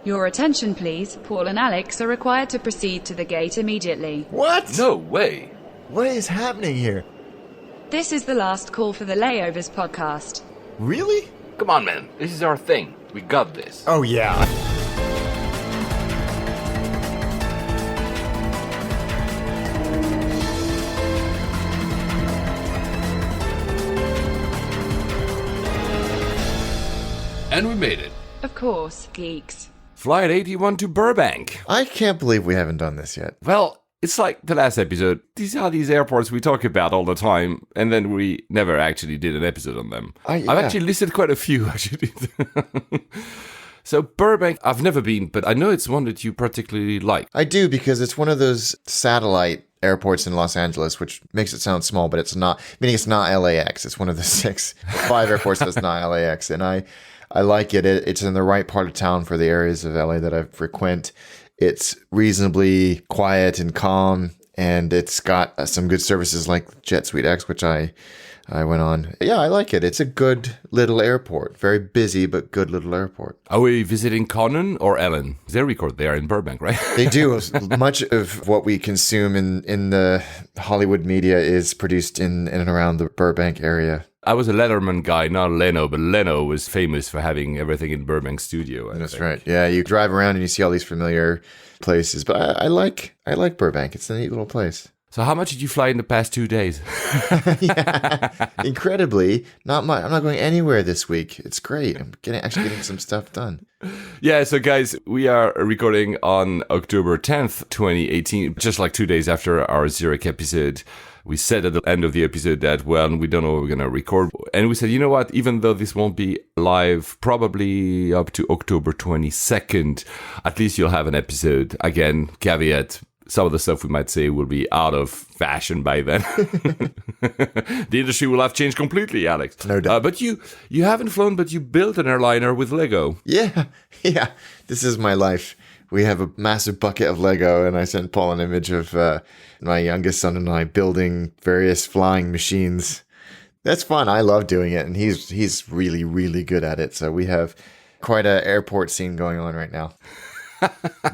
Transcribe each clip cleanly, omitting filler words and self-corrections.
Your attention, please. Paul and Alex are required to proceed to the gate immediately. What? No way. What is happening here? This is the last call for the Layovers podcast. Really? Come on, man. This is our thing. We got this. Oh, yeah. And we made it. Of course, geeks. Flight 81 to Burbank. I can't believe we haven't done this yet. Well, it's like the last episode. These are these airports we talk about all the time, and then we never actually did an episode on them. I've actually listed quite a few, actually. So Burbank, I've never been, but I know it's one that you particularly like. I do, because it's one of those satellite airports in Los Angeles, which makes it sound small, but it's not. Meaning it's not LAX. It's one of the 5 airports that's not LAX, and I like it. It's in the right part of town for the areas of LA that I frequent. It's reasonably quiet and calm, and it's got some good services like Jet Suite X, which I went on. Yeah, I like it. It's a good little airport. Very busy, but good little airport. Are we visiting Conan or Ellen? They record there in Burbank, right? They do. Much of what we consume in the Hollywood media is produced in and around the Burbank area. I was a Letterman guy, not Leno, but Leno was famous for having everything in Burbank studio. That's right. Yeah, you drive around and you see all these familiar places. But I like Burbank. It's a neat little place. So how much did you fly in the past 2 days? Yeah, incredibly, not much. I'm not going anywhere this week. It's great. I'm actually getting some stuff done. Yeah, so guys, we are recording on October 10th, 2018, just like 2 days after our Zurich episode. We said at the end of the episode that, well, we don't know what we're going to record. And we said, you know what, even though this won't be live probably up to October 22nd, at least you'll have an episode. Again, caveat, some of the stuff we might say will be out of fashion by then. The industry will have changed completely, Alex. No doubt. But you haven't flown, but you built an airliner with Lego. Yeah. This is my life. We have a massive bucket of Lego, and I sent Paul an image of my youngest son and I building various flying machines. That's fun. I love doing it, and he's really, really good at it. So we have quite an airport scene going on right now.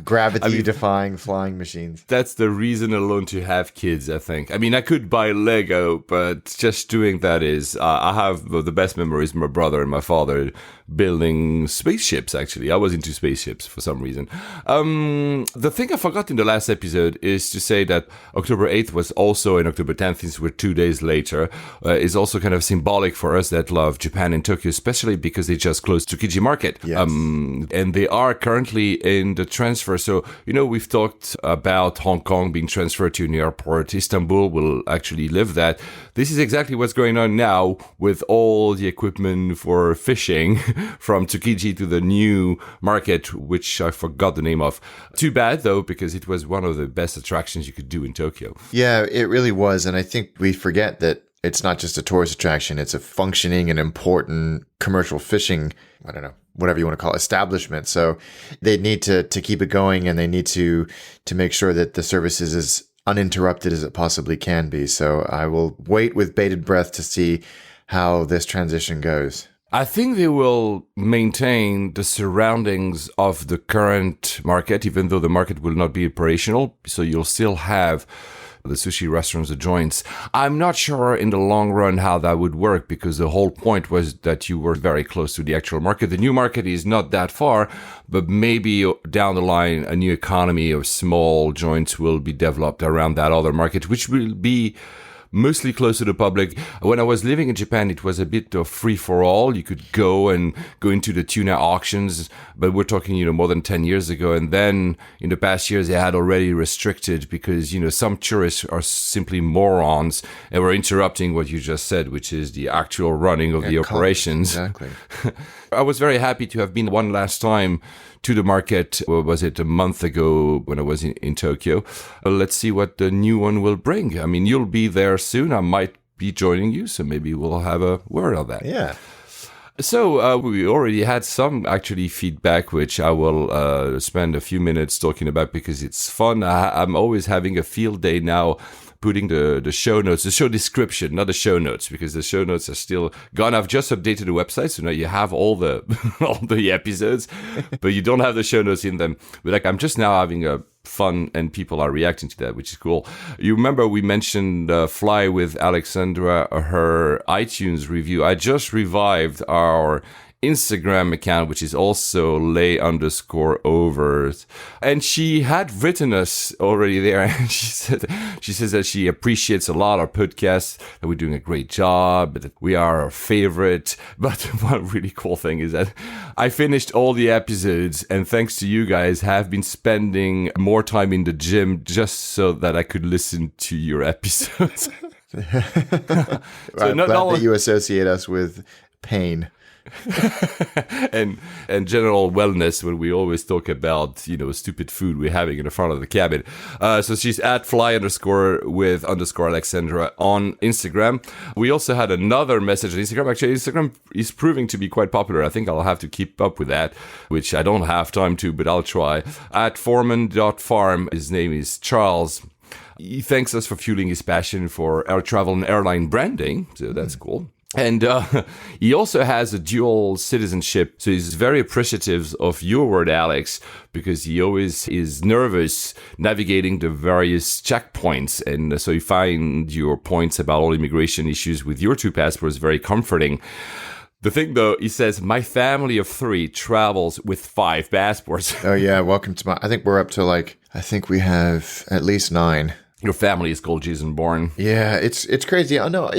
Gravity-defying flying machines. That's the reason alone to have kids, I think. I mean, I could buy Lego, but just doing that is... I have the best memories, my brother and my father building spaceships, actually. I was into spaceships for some reason. The thing I forgot in the last episode is to say that October 8th was also, and October 10th, since we're 2 days later, is also kind of symbolic for us that love Japan and Tokyo, especially because they just closed Tsukiji Market. Yes. And they are currently in the transfer. So, we've talked about Hong Kong being transferred to an airport. Istanbul will actually live that. This is exactly what's going on now with all the equipment for fishing from Tsukiji to the new market, which I forgot the name of. Too bad, though, because it was one of the best attractions you could do in Tokyo. Yeah, it really was. And I think we forget that it's not just a tourist attraction. It's a functioning and important commercial fishing, I don't know, whatever you want to call it, establishment. So they need to keep it going, and they need to make sure that the service is as uninterrupted as it possibly can be. So I will wait with bated breath to see how this transition goes. I think they will maintain the surroundings of the current market, even though the market will not be operational. So you'll still have the sushi restaurants, the joints. I'm not sure in the long run how that would work, because the whole point was that you were very close to the actual market. The new market is not that far, but maybe down the line, a new economy of small joints will be developed around that other market, which will be mostly close to the public. When I was living in Japan, it was a bit of free-for-all. You could go into the tuna auctions, but we're talking, more than 10 years ago. And then in the past years, they had already restricted because, some tourists are simply morons and were interrupting what you just said, which is the actual running of the operations. Exactly. I was very happy to have been one last time to the market. What was it, a month ago when I was in Tokyo? Let's see what the new one will bring. I mean, you'll be there soon. I might be joining you, so maybe we'll have a word on that. Yeah. So we already had some actually feedback, which I will spend a few minutes talking about because it's fun. I'm always having a field day now putting the show notes, the show description, not the show notes, because the show notes are still gone. I've just updated the website, so now you have all the all the episodes, but you don't have the show notes in them. But like, I'm just now having a fun, and people are reacting to that, which is cool. You remember we mentioned Fly with Alexandra, her iTunes review. I just revived our Instagram account, which is also lay_overs. And she had written us already there. And she says that she appreciates a lot our podcast, that we're doing a great job, that we are her favorite. But one really cool thing is that I finished all the episodes, and thanks to you guys, have been spending more time in the gym just so that I could listen to your episodes. So I'm glad that you associate us with pain. and general wellness, when we always talk about, stupid food we're having in the front of the cabin. So she's at fly_with_Alexandra on Instagram. We also had another message on Instagram. Actually, Instagram is proving to be quite popular. I think I'll have to keep up with that, which I don't have time to, but I'll try. At foreman.farm, his name is Charles. He thanks us for fueling his passion for air travel and airline branding. So that's cool. And he also has a dual citizenship, so he's very appreciative of your word, Alex, because he always is nervous navigating the various checkpoints. And so you find your points about all immigration issues with your 2 passports very comforting. The thing, though, he says, my family of 3 travels with 5 passports. Oh, yeah. Welcome to I think we're up to I think we have at least 9. Your family is called Jason Bourne. Yeah, it's crazy. Oh, no,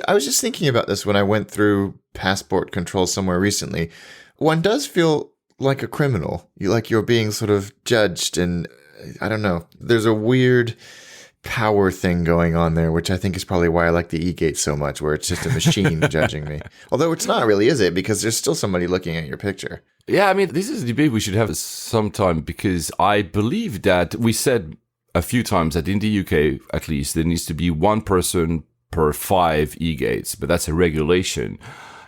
I was just thinking about this when I went through passport control somewhere recently. One does feel like a criminal. You're being sort of judged, and I don't know. There's a weird power thing going on there, which I think is probably why I like the e-gate so much, where it's just a machine judging me. Although it's not really, is it? Because there's still somebody looking at your picture. Yeah, I mean, this is a debate we should have sometime, because I believe that we said a few times that in the UK, at least, there needs to be 1 person per 5 e-gates, but that's a regulation.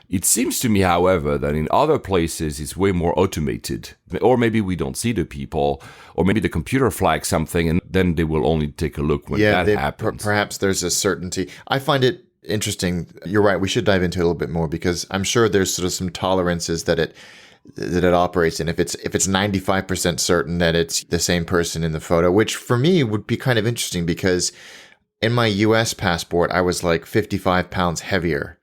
It seems to me, however, that in other places it's way more automated. Or maybe we don't see the people, or maybe the computer flags something and then they will only take a look when that happens. Perhaps there's a certainty. I find it interesting. You're right. We should dive into it a little bit more, because I'm sure there's sort of some tolerances that it operates in. If it's 95% certain that it's the same person in the photo, which for me would be kind of interesting, because in my US passport, I was like 55 pounds heavier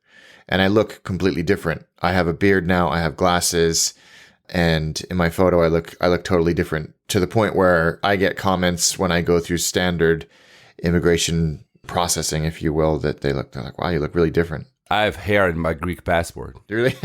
and I look completely different. I have a beard now, I have glasses, and in my photo, I look totally different, to the point where I get comments when I go through standard immigration processing, if you will, that they're like, wow, you look really different. I have hair in my Greek passport. Really?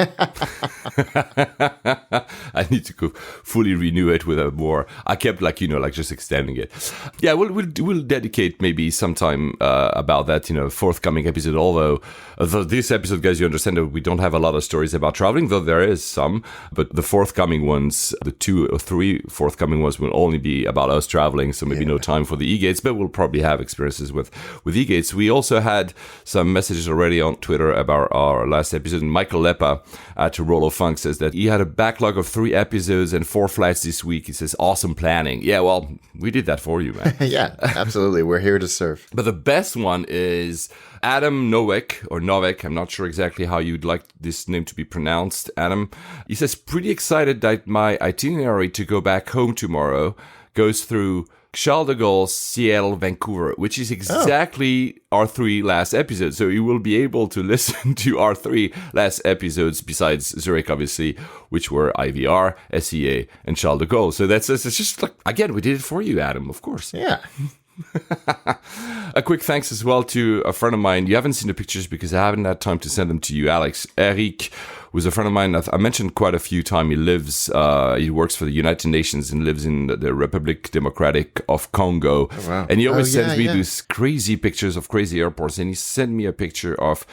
I need to go fully renew it with a more. I kept just extending it. Yeah, we'll dedicate maybe sometime about that, forthcoming episode. Although this episode, guys, you understand that we don't have a lot of stories about traveling, though there is some. But the forthcoming ones, the 2 or 3 forthcoming ones, will only be about us traveling. So maybe no time for the e-gates, but we'll probably have experiences with e-gates. We also had some messages already on Twitter about our last episode. And Michael Leppa at Roll of Funk says that he had a backlog of 3 episodes and 4 flights this week. He says, awesome planning. Yeah, well, we did that for you, man. Yeah, absolutely. We're here to serve. But the best one is Adam Nowek, or Novek. I'm not sure exactly how you'd like this name to be pronounced, Adam. He says, pretty excited that my itinerary to go back home tomorrow goes through Charles de Gaulle, Seattle, Vancouver, which is exactly our 3 last episodes. So you will be able to listen to our 3 last episodes, besides Zurich, obviously, which were IVR, SEA, and Charles de Gaulle. So it's just like, again, we did it for you, Adam, of course. Yeah. A quick thanks as well to a friend of mine. You haven't seen the pictures because I haven't had time to send them to you, Alex. Eric was a friend of mine. I mentioned quite a few times. He works for the United Nations and lives in the Republic Democratic of Congo. Oh, wow. And he always sends me these crazy pictures of crazy airports. And he sent me a picture of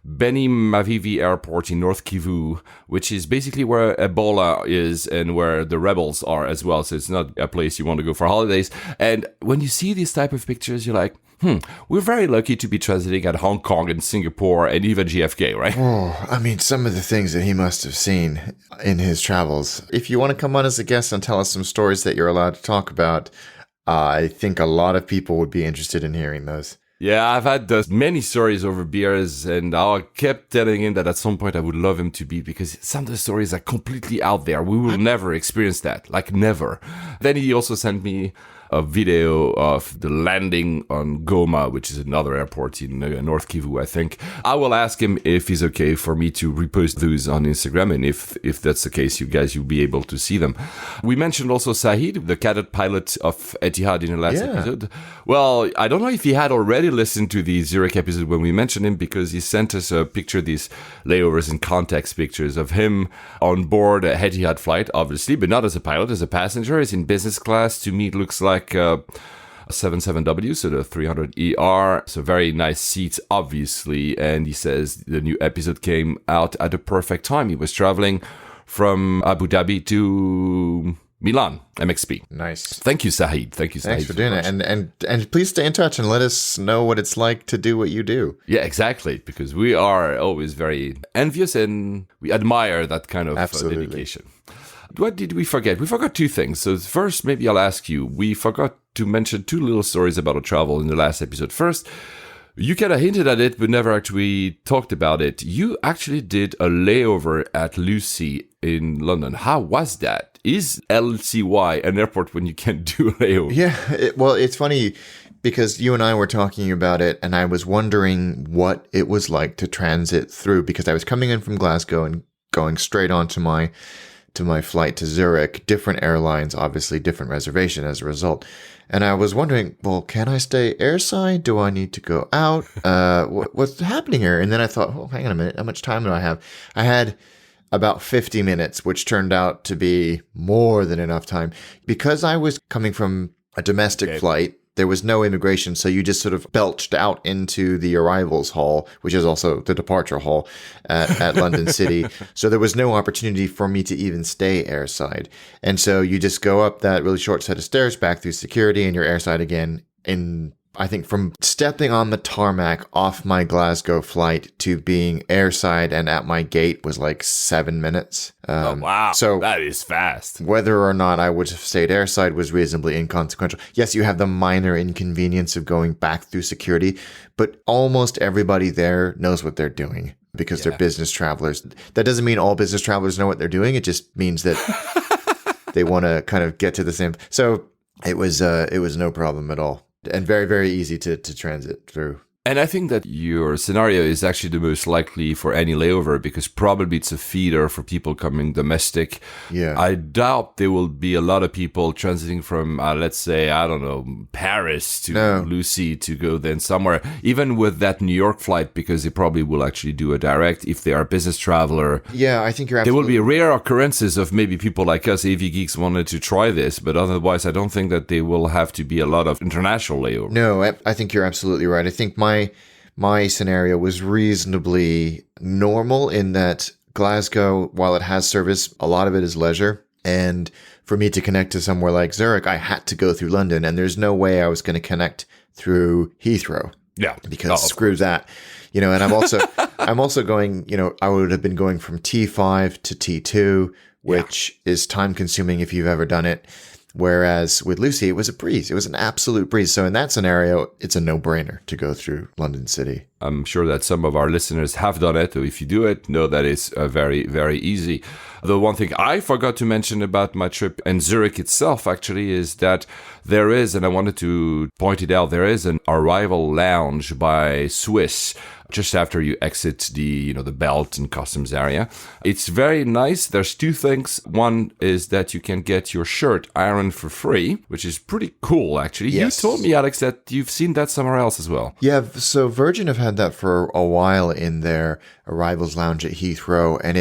Beni Mavivi Airport in North Kivu, which is basically where Ebola is and where the rebels are as well. So it's not a place you want to go for holidays. And when you see these type of pictures, you're like, we're very lucky to be transiting at Hong Kong and Singapore and even JFK, right? Oh, I mean, some of the things that he must have seen in his travels. If you want to come on as a guest and tell us some stories that you're allowed to talk about, I think a lot of people would be interested in hearing those. Yeah, I've had many stories over beers, and I kept telling him that at some point I would love him to be, because some of the stories are completely out there. We will never experience that, like never. Then he also sent me a video of the landing on Goma, which is another airport in North Kivu, I think. I will ask him if he's okay for me to repost those on Instagram, and if that's the case, you'll be able to see them. We mentioned also Sahid, the cadet pilot of Etihad in the last episode. Well, I don't know if he had already listened to the Zurich episode when we mentioned him, because he sent us a picture, these layovers and context pictures of him on board a Etihad flight, obviously, but not as a pilot, as a passenger. He's in business class. To me, it looks like a 77W, so the 300ER, so very nice seats, obviously. And he says the new episode came out at a perfect time. He was traveling from Abu Dhabi to Milan, MXP. Nice. Thank you, Sahid. Thanks for doing it. And please stay in touch and let us know what it's like to do what you do. Yeah, exactly. Because we are always very envious and we admire that kind of dedication. What did we forget? We forgot two things. So first, maybe I'll ask you. We forgot to mention two little stories about a travel in the last episode. First, you kind of hinted at it, but never actually talked about it. You actually did a layover at Lucy in London. How was that? Is LCY an airport when you can't do a layover? Yeah, well, it's funny because you and I were talking about it, and I was wondering what it was like to transit through, because I was coming in from Glasgow and going straight on to my flight to Zurich. Different airlines, obviously different reservation as a result. And I was wondering, well, can I stay airside? Do I need to go out? What's happening here? And then I thought, oh, hang on a minute. How much time do I have? I had about 50 minutes, which turned out to be more than enough time. Because I was coming from a domestic flight, there was no immigration, so you just sort of belched out into the arrivals hall, which is also the departure hall at London City. So there was no opportunity for me to even stay airside. And so you just go up that really short set of stairs back through security, and you're airside again in, I think, from stepping on the tarmac off my Glasgow flight to being airside and at my gate was like 7 minutes. Oh, wow. So that is fast. Whether or not I would have stayed airside was reasonably inconsequential. Yes, you have the minor inconvenience of going back through security, but almost everybody there knows what they're doing because they're business travelers. That doesn't mean all business travelers know what they're doing. It just means that they want to kind of get to the same. So it was no problem at all. And very, very easy to transit through. And I think that your scenario is actually the most likely for any layover, because probably it's a feeder for people coming domestic. Yeah. I doubt there will be a lot of people transiting from, let's say, I don't know, Paris to Lucy to go then somewhere, even with that New York flight, because they probably will actually do a direct if they are a business traveler. Yeah, I think you're There absolutely... will be rare occurrences of maybe people like us, AV Geeks, wanted to try this, but otherwise I don't think that there will have to be a lot of international layover. No, I think you're absolutely right. I think my scenario was reasonably normal in that Glasgow, while it has service, a lot of it is leisure. And for me to connect to somewhere like Zurich, I had to go through London, and there's no way I was going to connect through Heathrow. Yeah. Because screw that. And I'm also going, I would have been going from T5 to T2, which is time consuming if you've ever done it. Whereas with Lucy, it was a breeze. It was an absolute breeze. So in that scenario, it's a no-brainer to go through London City. I'm sure that some of our listeners have done it. So if you do it, know that it's very, very easy. The one thing I forgot to mention about my trip in Zurich itself, actually, is that there is, and I wanted to point it out, there is an arrival lounge by Swiss just after you exit the belt and customs area. It's very nice. There's two things. One is that you can get your shirt ironed for free, which is pretty cool, actually. Yes. You told me, Alex, that you've seen that somewhere else as well. Yeah, so Virgin have had that for a while in their arrivals lounge at Heathrow, and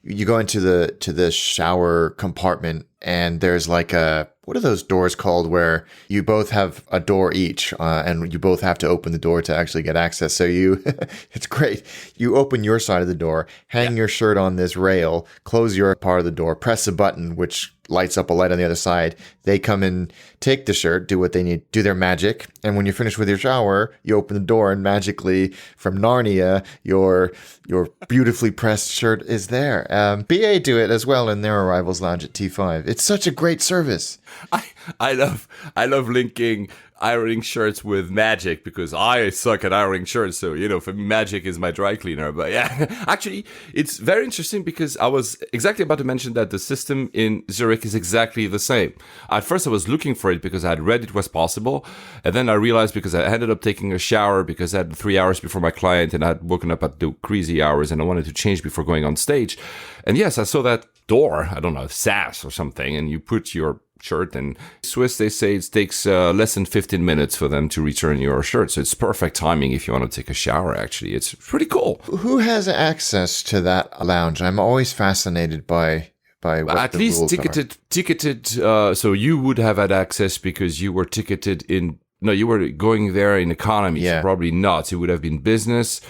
you go into the shower compartment, and there's like what are those doors called where you both have a door each, and you both have to open the door to actually get access. So it's great. You open your side of the door, hang your shirt on this rail, close your part of the door, press a button, which lights up a light on the other side. They come and take the shirt, do what they need, do their magic. And when you're finished with your shower, you open the door and magically from Narnia, your beautifully pressed shirt is there. BA do it as well in their arrivals lounge at T5. It's such a great service. I love linking ironing shirts with magic because I suck at ironing shirts. So, for me, magic is my dry cleaner. But yeah, actually, it's very interesting because I was exactly about to mention that the system in Zurich is exactly the same. At first, I was looking for it because I had read it was possible. And then I realized because I ended up taking a shower because I had 3 hours before my client and I had woken up at the crazy hours and I wanted to change before going on stage. And yes, I saw that door, I don't know, SAS or something, and you put your shirt, and Swiss, they say it takes less than 15 minutes for them to return your shirt. So it's perfect timing if you want to take a shower, actually. It's pretty cool. Who has access to that lounge? I'm always fascinated by what at the least rules ticketed. So you would have had access because you were ticketed in. No, you were going there in economy. Yeah. So probably not. It would have been business.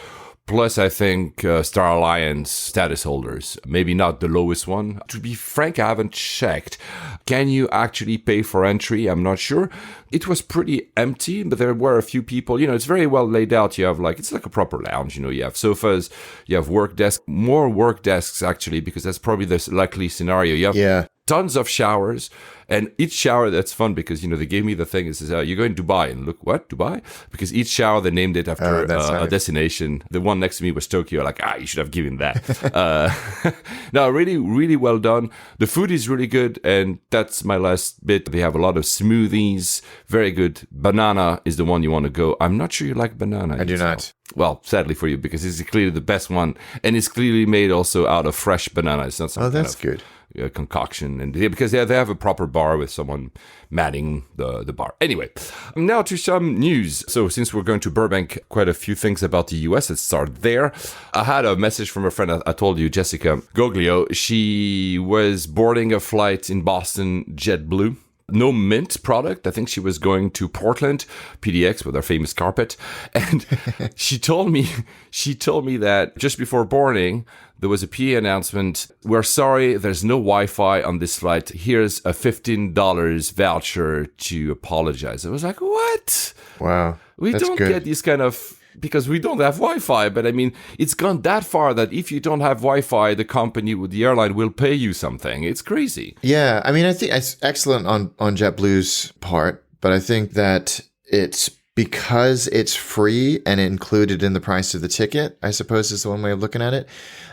Plus, I think Star Alliance status holders, maybe not the lowest one. To be frank, I haven't checked. Can you actually pay for entry? I'm not sure. It was pretty empty, but there were a few people. It's very well laid out. You have it's like a proper lounge. You have sofas, you have work desks, more work desks actually, because that's probably the likely scenario. You have tons of showers, and each shower, that's fun because, they gave me the thing is you're going to Dubai, and look, what, Dubai? Because each shower, they named it after a destination. The one next to me was Tokyo. You should have given that. No, really, really well done. The food is really good, and that's my last bit. They have a lot of smoothies, very good. Banana is the one you want to go. I'm not sure you like banana. I do not. Well, sadly for you, because it's clearly the best one, and it's clearly made also out of fresh banana. It's not some that's good. Concoction, and because they have a proper bar with someone manning the bar. Anyway, now to some news. So since we're going to Burbank, quite a few things about the US. Let's start there. I had a message from a friend. I told you, Jessica Goglio. She was boarding a flight in Boston, JetBlue. No Mint product. I think she was going to Portland, PDX, with our famous carpet. And she told me that just before boarding, there was a PA announcement. We're sorry, there's no Wi-Fi on this flight. Here's a $15 voucher to apologize. I was like, what? Wow. We don't get these kind of... Because we don't have Wi-Fi, but I mean, it's gone that far that if you don't have Wi-Fi, the airline will pay you something. It's crazy. Yeah, I mean, I think it's excellent on JetBlue's part, but I think that it's because it's free and included in the price of the ticket, I suppose is the one way of looking at it,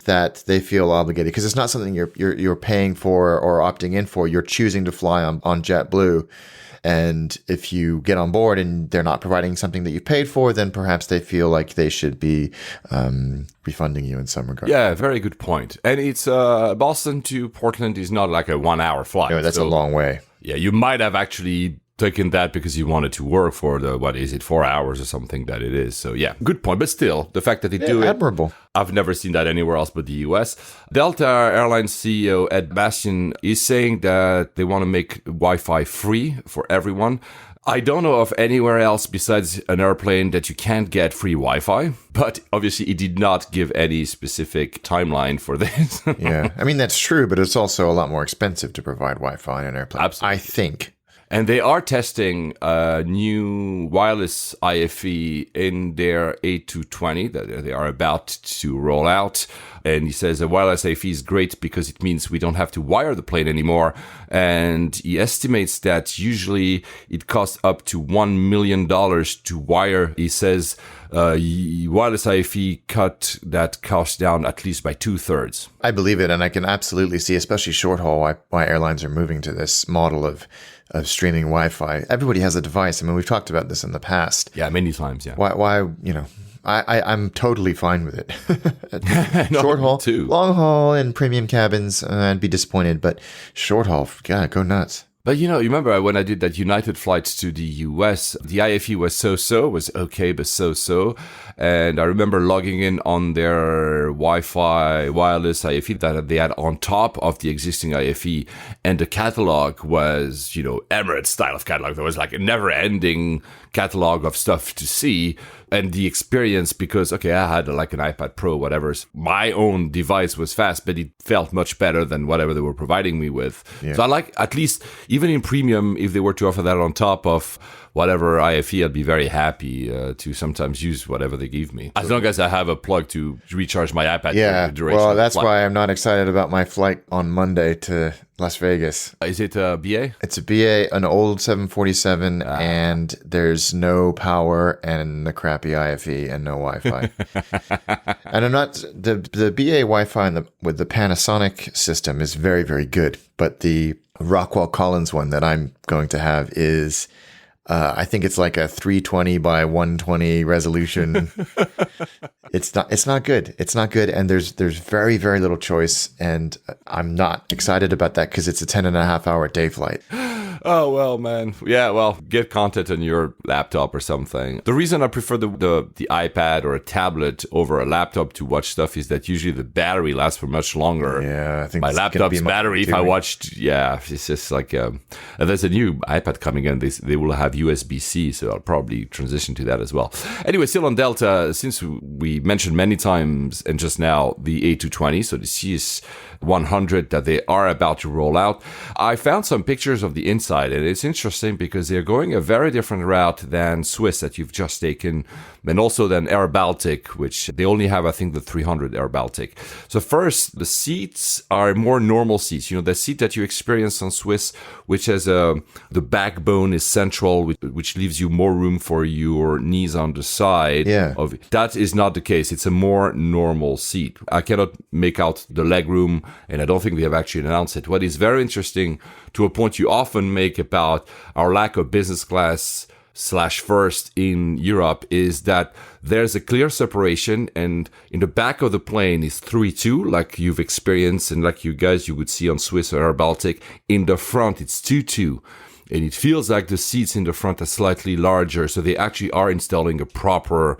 that they feel obligated because it's not something you're paying for or opting in for. You're choosing to fly on JetBlue. And if you get on board and they're not providing something that you paid for, then perhaps they feel like they should be refunding you in some regard. Yeah, very good point. And it's Boston to Portland is not like a 1 hour flight. No, that's a long way. Yeah, you might have actually taken that because you wanted to work for 4 hours or something that it is. So yeah, good point. But still, the fact that they do it, admirable. I've never seen that anywhere else but the US. Delta Airlines CEO Ed Bastian is saying that they want to make Wi-Fi free for everyone. I don't know of anywhere else besides an airplane that you can't get free Wi-Fi, but obviously he did not give any specific timeline for this. Yeah, I mean, that's true, but it's also a lot more expensive to provide Wi-Fi on an airplane. Absolutely. I think. And they are testing a new wireless IFE in their A220 that they are about to roll out. And he says a wireless IFE is great because it means we don't have to wire the plane anymore. And he estimates that usually it costs up to $1 million to wire. He says wireless IFE cut that cost down at least by 2/3. I believe it. And I can absolutely see, especially short haul, why airlines are moving to this model of streaming Wi-Fi. Everybody has a device. I mean, we've talked about this in the past. Yeah, many times, yeah. Why I'm totally fine with it. No, short haul, too. Long haul, and premium cabins, I'd be disappointed. But short haul, God, go nuts. But you remember when I did that United flights to the US, the IFE was so-so, was okay, but so-so. And I remember logging in on their Wi-Fi wireless IFE that they had on top of the existing IFE. And the catalog was, Emirates style of catalog. There was like a never-ending catalog of stuff to see, and the experience, because okay, I had like an iPad Pro, whatever. My own device was fast, but it felt much better than whatever they were providing me with. So I like, at least even in premium, if they were to offer that on top of whatever IFE, I'd be very happy to sometimes use whatever they give me, as long as I have a plug to recharge my iPad. Yeah, for the duration well, of the that's flight. why I'm not excited about my flight on Monday to Las Vegas. Is it a BA? It's a BA, an old 747, and there's no power and the crappy IFE and no Wi-Fi. And I'm not, the BA Wi-Fi with the Panasonic system is very, very good, but the Rockwell Collins one that I'm going to have is, I think it's like a 320 by 120 resolution. It's not good. It's not good. And there's very, very little choice. And I'm not excited about that because it's a 10.5-hour day flight. Oh, well, man. Yeah, well, get content on your laptop or something. The reason I prefer the iPad or a tablet over a laptop to watch stuff is that usually the battery lasts for much longer. Yeah, I think my it's gonna laptop's be battery, if I watched, it's just like, there's a new iPad coming in. They will have USB-C, so I'll probably transition to that as well. Anyway, still on Delta, since we mentioned many times and just now the A220, so the CS100 that they are about to roll out, I found some pictures of the inside, and it's interesting because they're going a very different route than Swiss that you've just taken, and also than Air Baltic, which they only have, I think, the 300 Air Baltic. So first, the seats are more normal seats. You know, the seat that you experience on Swiss, which has the backbone is central, which leaves you more room for your knees on the side. Yeah. That is not the case. It's a more normal seat. I cannot make out the leg room, and I don't think they have actually announced it. What is very interesting, to a point you often make about our lack of business class / first in Europe, is that there's a clear separation, and in the back of the plane is 3-2, like you've experienced and like you would see on Swiss or Air Baltic. In the front, it's 2-2. And it feels like the seats in the front are slightly larger, so they actually are installing a proper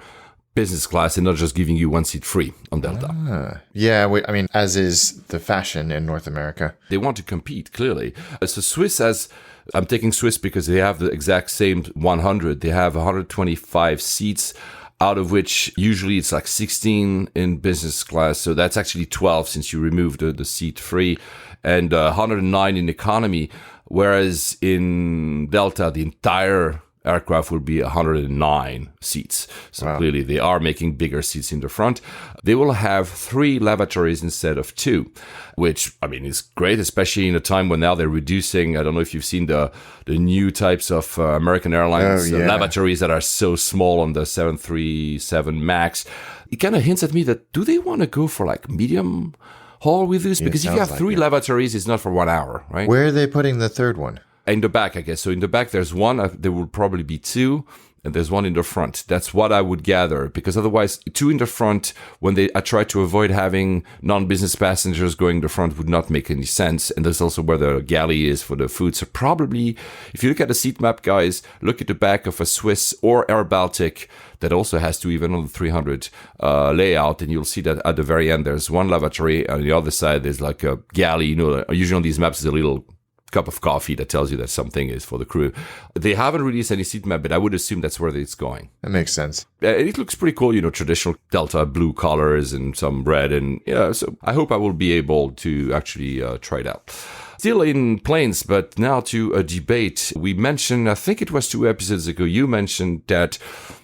business class and not just giving you one seat free on Delta. Yeah, I mean, as is the fashion in North America. They want to compete, clearly. So Swiss has, I'm taking Swiss because they have the exact same 100. They have 125 seats, out of which usually it's like 16 in business class. So that's actually 12 since you removed the seat free, and 109 in economy. Whereas in Delta, the entire aircraft will be 109 seats. So Clearly they are making bigger seats in the front. They will have 3 lavatories instead of 2, which, I mean, is great, especially in a time when now they're reducing. I don't know if you've seen the new types of American Airlines lavatories that are so small on the 737 MAX. It kind of hints at me that, do they want to go for like medium haul with this? Because if you have 3 lavatories, it's not for 1 hour, right? Where are they putting the third one? In the back, I guess. So in the back, there's one. There will probably be 2, and there's one in the front. That's what I would gather, because otherwise, 2 in the front, when I try to avoid having non-business passengers going in the front, would not make any sense. And that's also where the galley is for the food. So probably, if you look at the seat map, guys, look at the back of a Swiss or Air Baltic that also has 2, even on the 300 layout, and you'll see that at the very end, there's one lavatory. On the other side, there's like a galley. You know, usually on these maps, is a little cup of coffee that tells you that something is for the crew. They haven't released any seat map, but I would assume that's where it's going. That makes sense. It looks pretty cool, you know, traditional Delta blue colors and some red, and so I hope I will be able to actually try it out. Still in planes, but now to a debate. We mentioned, I think it was 2 episodes ago, you mentioned that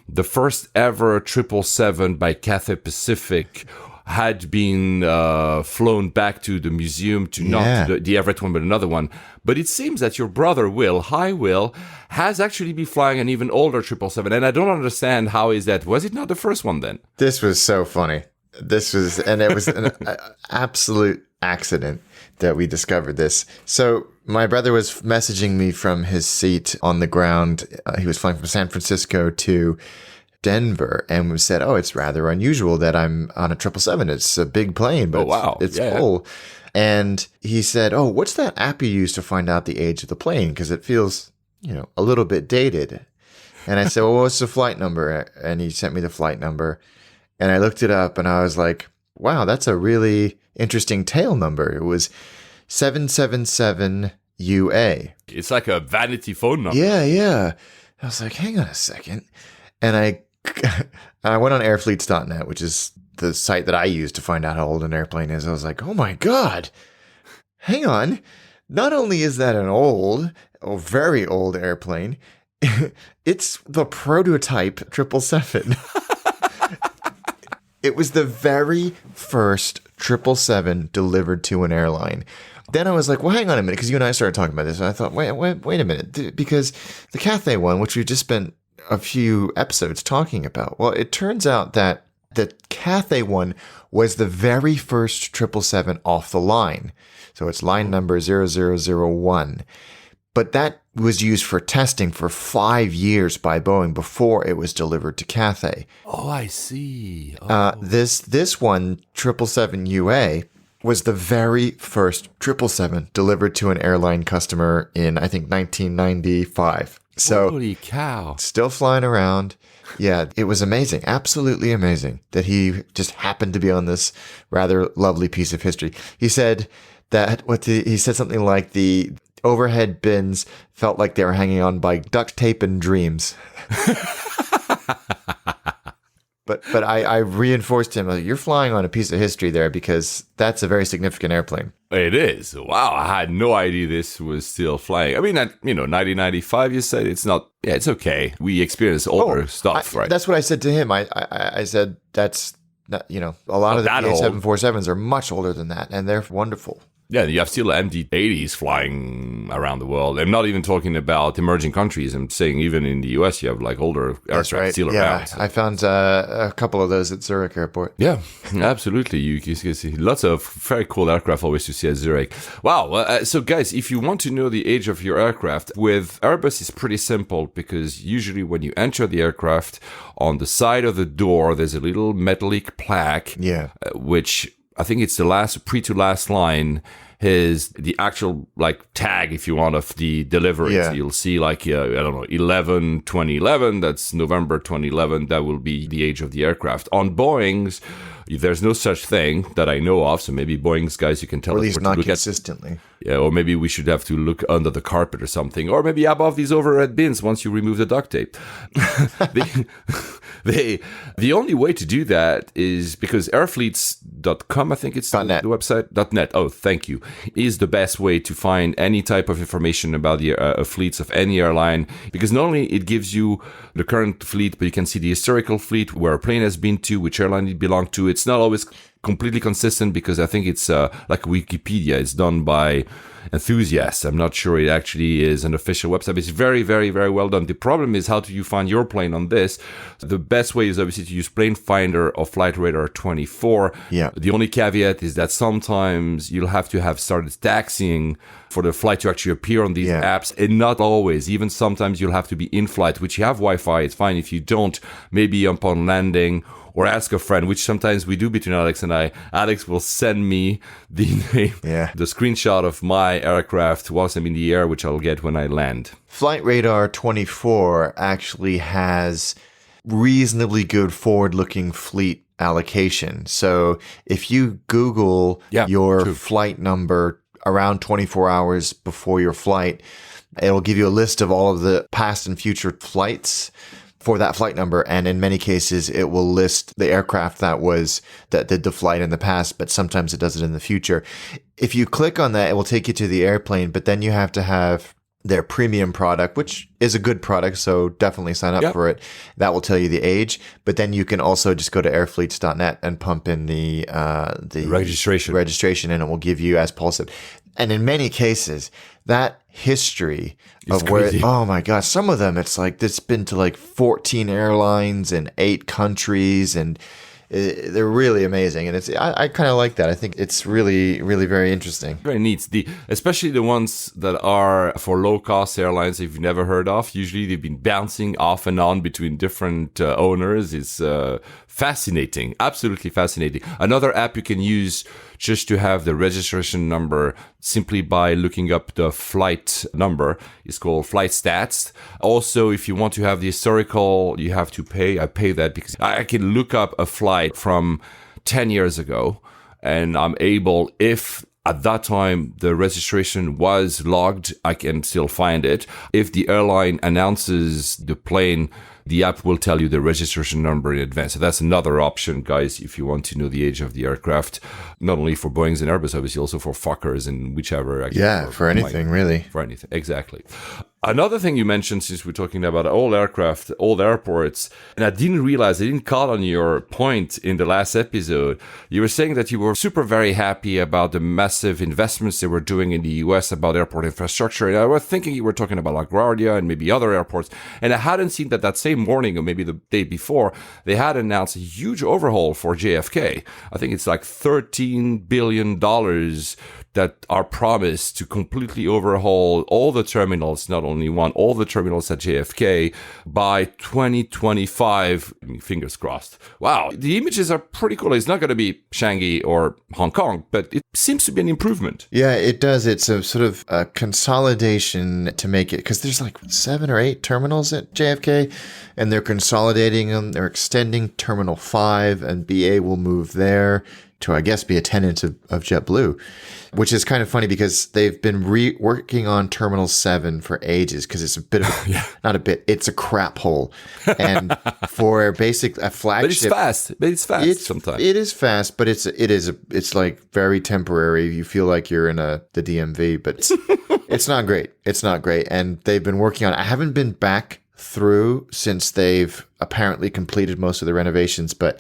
the first ever 777 by Cathay Pacific had been flown back to the museum, to not the Everett one, but another one. But it seems that your brother, Will, has actually been flying an even older 777. And I don't understand, how is that? Was it not the first one then? This was so funny. And it was an absolute accident that we discovered this. So my brother was messaging me from his seat on the ground. He was flying from San Francisco to Denver, and we said, "Oh, it's rather unusual that I'm on a 777. It's a big plane, but it's full." And he said, "Oh, what's that app you use to find out the age of the plane? Because it feels, a little bit dated." And I said, "Well, what's the flight number?" And he sent me the flight number, and I looked it up, and I was like, "Wow, that's a really interesting tail number." It was 777 UA. It's like a vanity phone number. Yeah. I was like, hang on a second. And I went on airfleets.net, which is the site that I use to find out how old an airplane is. I was like, oh my God, hang on. Not only is that an old, or very old airplane, it's the prototype 777. It was the very first 777 delivered to an airline. Then I was like, well, hang on a minute, because you and I started talking about this, and I thought, wait a minute, because the Cathay one, which we just spent a few episodes talking about, well, it turns out that the Cathay one was the very first 777 off the line. So it's line number 0001. But that was used for testing for 5 years by Boeing before it was delivered to Cathay. Oh, I see. Oh. This one, 777UA, was the very first 777 delivered to an airline customer in, I think, 1995. So, holy cow. Still flying around. Yeah, it was amazing. Absolutely amazing that he just happened to be on this rather lovely piece of history. He said that he said something like the overhead bins felt like they were hanging on by duct tape and dreams. But I reinforced him, like, you're flying on a piece of history there, because that's a very significant airplane. It is. Wow, I had no idea this was still flying. I mean, 1995, you said it's not, yeah, it's okay. We experience older stuff, right? That's what I said to him. I said, that's, not, a lot of the 747s are much older than that, and they're wonderful. Yeah, you have still MD-80s flying around the world. I'm not even talking about emerging countries. I'm saying even in the US, you have like older aircraft still around. Yeah, I found a couple of those at Zurich Airport. Yeah, absolutely. You can see lots of very cool aircraft always to see at Zurich. Wow. So guys, if you want to know the age of your aircraft, with Airbus, it's pretty simple, because usually when you enter the aircraft, on the side of the door, there's a little metallic plaque, which I think it's the last line is the actual tag, if you want, of the delivery. Yeah. So you'll see 2011, that's November 2011. That will be the age of the aircraft. On Boeing's, there's no such thing that I know of. So maybe Boeing's guys, you can tell us. Or at least not consistently. Yeah, or maybe we should have to look under the carpet or something, or maybe above these overhead bins once you remove the duct tape. The only way to do that is because airfleets.com, I think it's the website, .net. Oh, thank you. Is the best way to find any type of information about the fleets of any airline, because not only it gives you the current fleet, but you can see the historical fleet, where a plane has been to, which airline it belonged to. It's not always completely consistent, because I think it's like Wikipedia. It's done by enthusiasts. I'm not sure it actually is an official website, but it's very, very, very well done. The problem is, how do you find your plane on this? The best way is obviously to use Plane Finder or Flight Radar 24. Yeah. The only caveat is that sometimes you'll have to have started taxiing for the flight to actually appear on these apps, and not always. Even sometimes you'll have to be in flight, which you have Wi-Fi. It's fine. If you don't, maybe upon landing, or ask a friend, which sometimes we do between Alex and I. Alex will send me the screenshot of my aircraft whilst I'm in the air, which I'll get when I land. Flight Radar 24 actually has reasonably good forward-looking fleet allocation. So if you Google your flight number around 24 hours before your flight, it'll give you a list of all of the past and future flights for that flight number, and in many cases it will list the aircraft that did the flight in the past, but sometimes it does it in the future. If you click on that, it will take you to the airplane, but then you have to have their premium product, which is a good product, so definitely sign up for it. That will tell you the age, but then you can also just go to airfleets.net and pump in the registration, and it will give you, as Paul said. And in many cases, that history of where, oh my gosh, some of them, it's been to 14 airlines in 8 countries, and they're really amazing. And I kind of like that. I think it's really, really very interesting. Very neat. Especially the ones that are for low-cost airlines that you've never heard of. Usually they've been bouncing off and on between different owners. It's fascinating. Absolutely fascinating. Another app you can use just to have the registration number simply by looking up the flight number is called Flight Stats. Also, if you want to have the historical, you have to pay. I pay that because I can look up a flight from 10 years ago, and I'm able, if At that time, the registration was logged. I can still find it. If the airline announces the plane, the app will tell you the registration number in advance. So that's another option, guys, if you want to know the age of the aircraft, not only for Boeings and Airbus, obviously, also for Fokkers and whichever. Yeah, for anything, really. For anything, exactly. Another thing you mentioned, since we're talking about old aircraft, old airports, and I didn't call on your point in the last episode. You were saying that you were very happy about the massive investments they were doing in the US about airport infrastructure. And I was thinking you were talking about LaGuardia and maybe other airports. And I hadn't seen that same morning or maybe the day before, they had announced a huge overhaul for JFK. I think it's like $13 billion that are promised to completely overhaul all the terminals, not only one, all the terminals at JFK by 2025. Fingers crossed. Wow, the images are pretty cool. It's not going to be Shanghai or Hong Kong, but it seems to be an improvement. Yeah, it does. It's a sort of a consolidation to make it, because there's like 7 or 8 terminals at JFK, and they're consolidating them. They're extending Terminal 5, and BA will move there to, I guess, be a tenant of JetBlue, which is kind of funny because they've been working on Terminal 7 for ages, because it's a bit of not a bit, it's a crap hole. And for a flagship. But it's fast sometimes. It is fast, but it's like very temporary. You feel like you're in the DMV, but it's not great. It's not great. And they've been working on it. I haven't been back through since they've apparently completed most of the renovations, but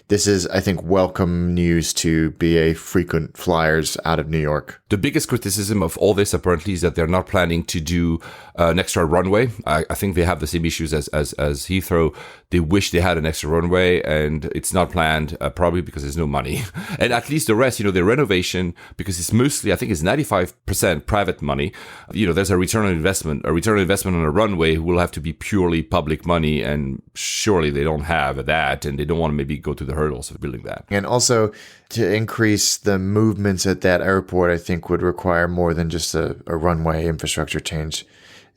this is, I think, welcome news to BA frequent flyers out of New York. The biggest criticism of all this apparently is that they're not planning to do an extra runway. I think they have the same issues as Heathrow. They wish they had an extra runway, and it's not planned, probably because there's no money. And at least the rest, the renovation, because it's mostly, I think it's 95% private money. There's a return on investment. A return on investment on a runway will have to be purely public money, and surely they don't have that, and they don't want to maybe go to the hurdles of building that. And also, to increase the movements at that airport, I think would require more than just a runway infrastructure change.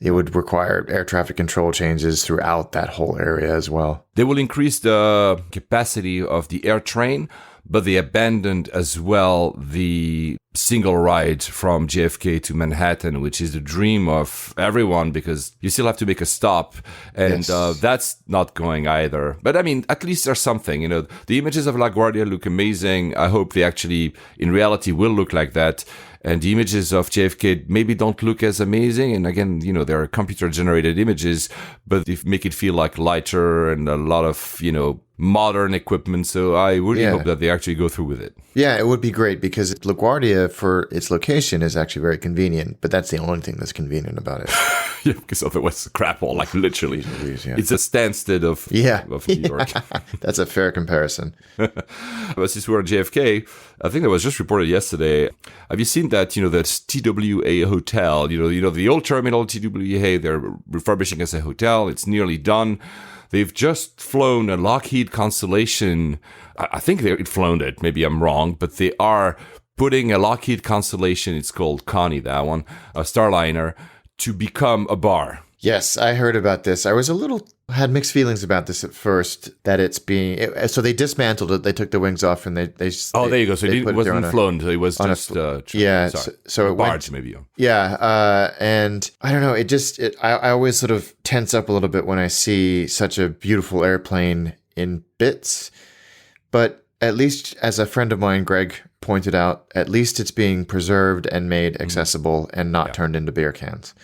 It would require air traffic control changes throughout that whole area as well. They will increase the capacity of the air train, but they abandoned as well the single ride from JFK to Manhattan, which is the dream of everyone, because you still have to make a stop, and that's not going either. But I mean, at least there's something. The images of LaGuardia look amazing. I hope they actually, in reality, will look like that. And the images of JFK maybe don't look as amazing. And again, there are computer-generated images, but they make it feel like lighter and a lot of, modern equipment. So I really hope that they actually go through with it. Yeah, it would be great, because LaGuardia, for its location, is actually very convenient. But that's the only thing that's convenient about it. Yeah, because otherwise it's a crap hole, like literally. It's a Stansted of New York. That's a fair comparison. But since we're at JFK, I think that was just reported yesterday. Have you seen that, that TWA hotel, the old terminal TWA, they're refurbishing as a hotel. It's nearly done. They've just flown a Lockheed Constellation. I think they've flown it. Maybe I'm wrong, but they are putting a Lockheed Constellation. It's called Connie, that one, a Starliner, to become a BUR. Yes, I heard about this. I had mixed feelings about this at first, that it's so they dismantled it. They took the wings off, and they there you go. So it wasn't flown. So it was just so it barge, maybe. Yeah, and I don't know. I always sort of tense up a little bit when I see such a beautiful airplane in bits. But at least, as a friend of mine, Greg, pointed out, at least it's being preserved and made accessible and not turned into beer cans.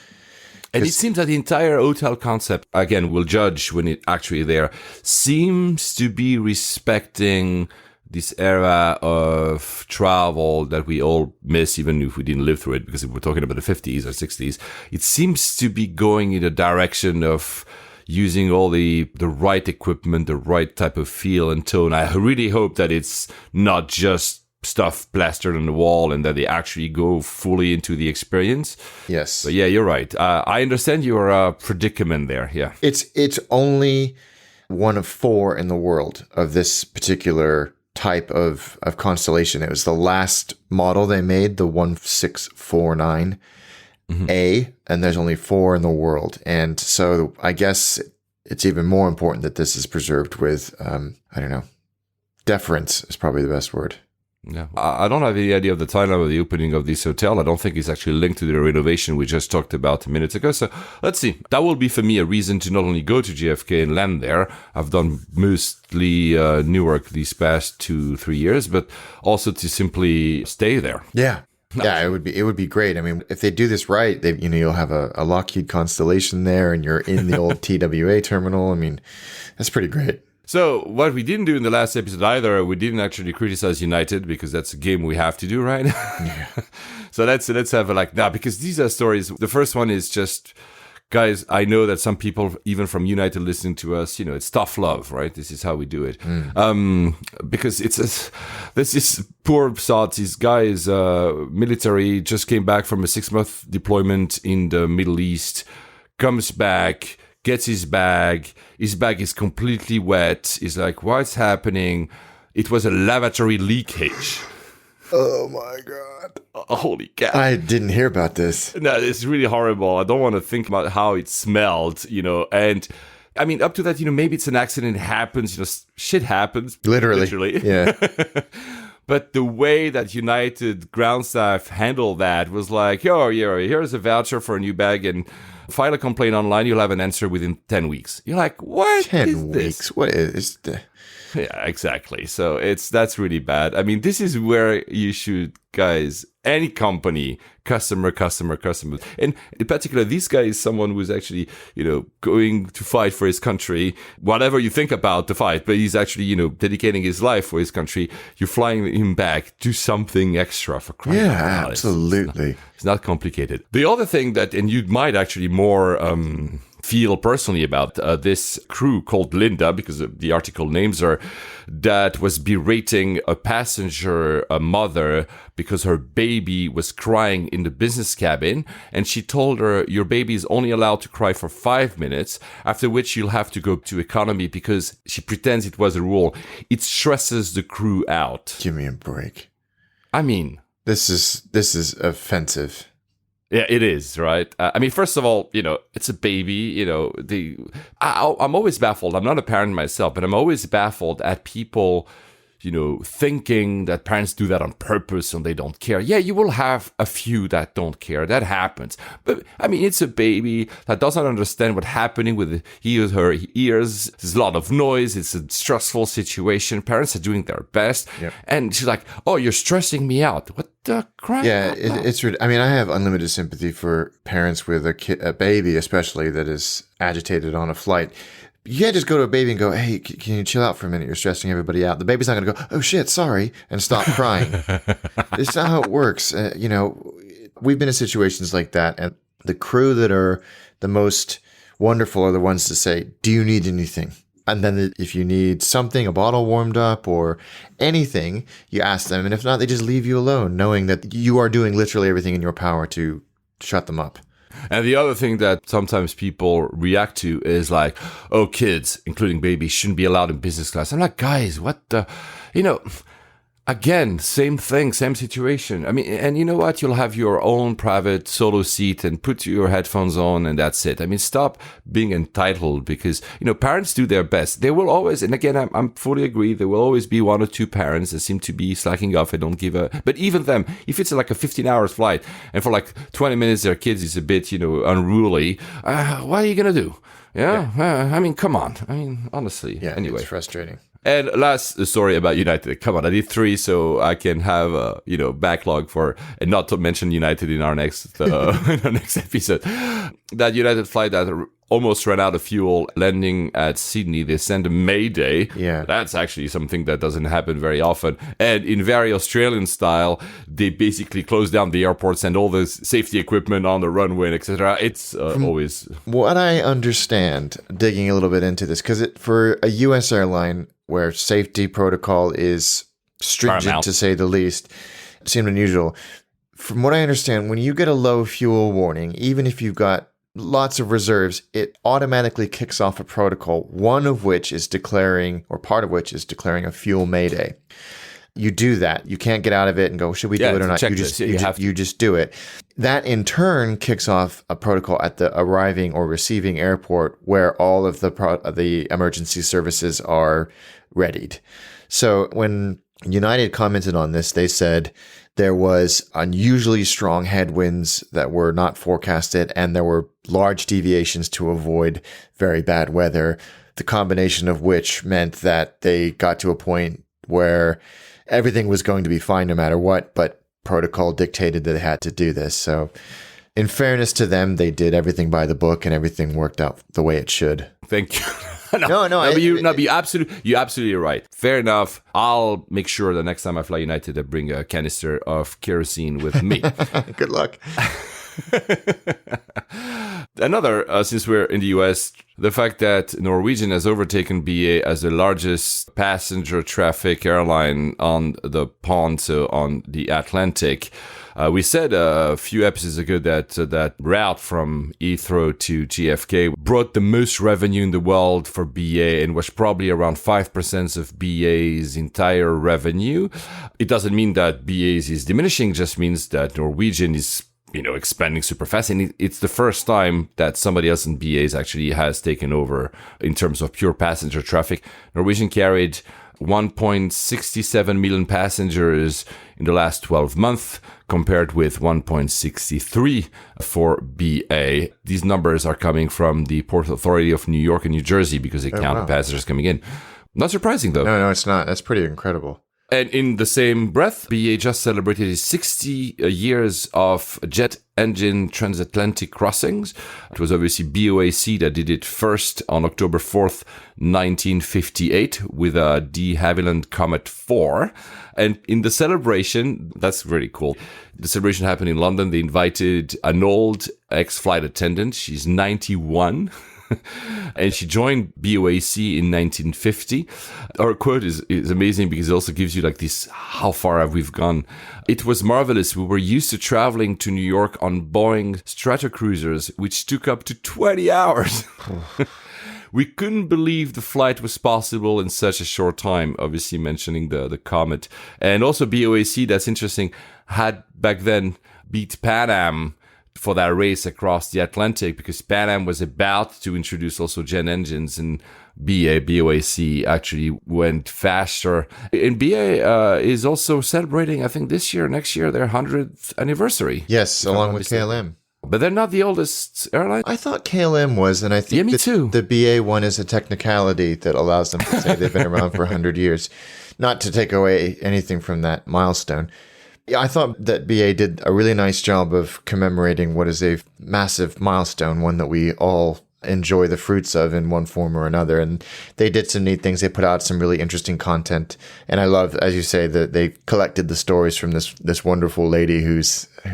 And it seems that the entire hotel concept, again, we'll judge when it actually there, seems to be respecting this era of travel that we all miss, even if we didn't live through it, because if we're talking about the 50s or 60s, it seems to be going in the direction of using all the right equipment, the right type of feel and tone. I really hope that it's not just stuff plastered on the wall, and that they actually go fully into the experience. Yes. But yeah, you're right. I understand your predicament there. Yeah. It's only one of 4 in the world of this particular type of constellation. It was the last model they made, the 1649A, and there's only 4 in the world. And so I guess it's even more important that this is preserved with, deference is probably the best word. Yeah, I don't have any idea of the timeline of the opening of this hotel. I don't think it's actually linked to the renovation we just talked about minutes ago. So let's see. That will be for me a reason to not only go to JFK and land there. I've done mostly Newark these past 2-3 years, but also to simply stay there. Yeah. Yeah, it would be great. I mean, if they do this right, you'll have a Lockheed Constellation there, and you're in the old TWA terminal. I mean, that's pretty great. So what we didn't do in the last episode either, we didn't actually criticize United because that's a game we have to do, right? Yeah. So let's have because these are stories. The first one is just, guys, I know that some people, even from United listening to us, it's tough love, right? This is how we do it. Because there's this poor sod, these guys, military, just came back from a 6-month deployment in the Middle East, comes back, gets his bag is completely wet. He's like, what's happening? It was a lavatory leakage. Oh my God. Holy cow. I didn't hear about this. No, it's really horrible. I don't want to think about how it smelled, and I mean, up to that, maybe it's an accident, it happens, shit happens. Literally. Yeah. But the way that United ground staff handled that was like, oh, yeah, here's a voucher for a new bag and file a complaint online. You'll have an answer within 10 weeks. You're like, what 10 is weeks? This? What is the... Yeah, exactly. So that's really bad. I mean, this is where you should, guys, any company, customer. And in particular, this guy is someone who's actually, going to fight for his country, whatever you think about the fight, but he's actually, dedicating his life for his country. You're flying him back, do something extra for crying out loud. Absolutely. It's not complicated. The other thing that, and you might actually more, feel personally about this crew called Linda, because the article names her, that was berating a passenger, a mother, because her baby was crying in the business cabin. And she told her, your baby is only allowed to cry for 5 minutes, after which you'll have to go to economy, because she pretends it was a rule. It stresses the crew out. Give me a break. I mean, this is offensive. Yeah, it is, right? I mean, first of all, it's a baby, I'm always baffled. I'm not a parent myself, but I'm always baffled at people, thinking that parents do that on purpose and they don't care. Yeah, you will have a few that don't care. That happens. But, I mean, it's a baby that doesn't understand what's happening with her ears. There's a lot of noise. It's a stressful situation. Parents are doing their best. Yep. And she's like, oh, you're stressing me out. What the crap? Yeah, it's. I mean, I have unlimited sympathy for parents with a baby, especially that is agitated on a flight. You can't just go to a baby and go, hey, can you chill out for a minute? You're stressing everybody out. The baby's not going to go, oh, shit, sorry, and stop crying. It's not how it works. We've been in situations like that, and the crew that are the most wonderful are the ones to say, do you need anything? And then if you need something, a bottle warmed up or anything, you ask them. And if not, they just leave you alone, knowing that you are doing literally everything in your power to shut them up. And the other thing that sometimes people react to is like, oh, kids, including babies, shouldn't be allowed in business class. I'm like, guys, what the, again, same thing, same situation. I mean, and you know what? You'll have your own private solo seat and put your headphones on and that's it. I mean, stop being entitled because, parents do their best. They will always, and again, I'm fully agree, there will always be 1 or 2 parents that seem to be slacking off and don't give but even them, if it's like a 15-hour flight and for like 20 minutes their kids is a bit, unruly, what are you going to do? Yeah. I mean, come on. I mean, honestly. Yeah, anyway. It's frustrating. And last story about United. Come on, I did 3, so I can have a backlog for, and not to mention United in our next in our next episode. That United flight that almost ran out of fuel, landing at Sydney. They sent a Mayday. Yeah, that's actually something that doesn't happen very often. And in very Australian style, they basically closed down the airport, send all the safety equipment on the runway, etc. It's always what I understand. Digging a little bit into this because for a U.S. airline, where safety protocol is stringent to say the least, it seemed unusual. From what I understand, when you get a low fuel warning, even if you've got lots of reserves, it automatically kicks off a protocol, one of which is declaring, or part of which is declaring a fuel mayday. You do that. You can't get out of it and go, should we do it or not? You just do it. That in turn kicks off a protocol at the arriving or receiving airport where all of the emergency services are readied. So when United commented on this. They said there was unusually strong headwinds that were not forecasted, and there were large deviations to avoid very bad weather, the combination of which meant that they got to a point where everything was going to be fine no matter what, but protocol dictated that they had to do this. So in fairness to them, they did everything by the book and everything worked out the way it should. Thank you. You're absolutely right. Fair enough. I'll make sure the next time I fly United, I bring a canister of kerosene with me. Good luck. Another, since we're in the US, the fact that Norwegian has overtaken BA as the largest passenger traffic airline on the pond, so on the Atlantic. We said a few episodes ago that that route from Heathrow to JFK brought the most revenue in the world for BA and was probably around 5% of BA's entire revenue. It doesn't mean that BA's is diminishing, just means that Norwegian is expanding super fast. And it's the first time that somebody else in BA's actually has taken over in terms of pure passenger traffic. Norwegian carried 1.67 million passengers in the last 12 months, compared with 1.63 for BA. These numbers are coming from the Port Authority of New York and New Jersey because they count the passengers coming in. Not surprising, though. No, it's not. That's pretty incredible. And in the same breath, BA just celebrated its 60 years of jet engine transatlantic crossings. It was obviously BOAC that did it first on October 4th, 1958 with a de Havilland Comet 4. And in the celebration, that's really cool. The celebration happened in London. They invited an old ex-flight attendant. She's 91. And she joined BOAC in 1950. Her quote is amazing because it also gives you like this, how far have we gone? It was marvelous. We were used to traveling to New York on Boeing Stratocruisers, which took up to 20 hours. We couldn't believe the flight was possible in such a short time, obviously mentioning the Comet. And also BOAC, that's interesting, had back then beat Pan Am for that race across the Atlantic because Pan Am was about to introduce also jet engines, and BOAC actually went faster. And BA is also celebrating, I think this year, next year, their 100th anniversary. Yes, along with KLM. But they're not the oldest airline. I thought KLM was, and I think me too. The BA one is a technicality that allows them to say they've been around for 100 years. Not to take away anything from that milestone. Yeah, I thought that BA did a really nice job of commemorating what is a massive milestone, one that we all enjoy the fruits of in one form or another. And they did some neat things. They put out some really interesting content. And I love, as you say, that they collected the stories from this wonderful lady who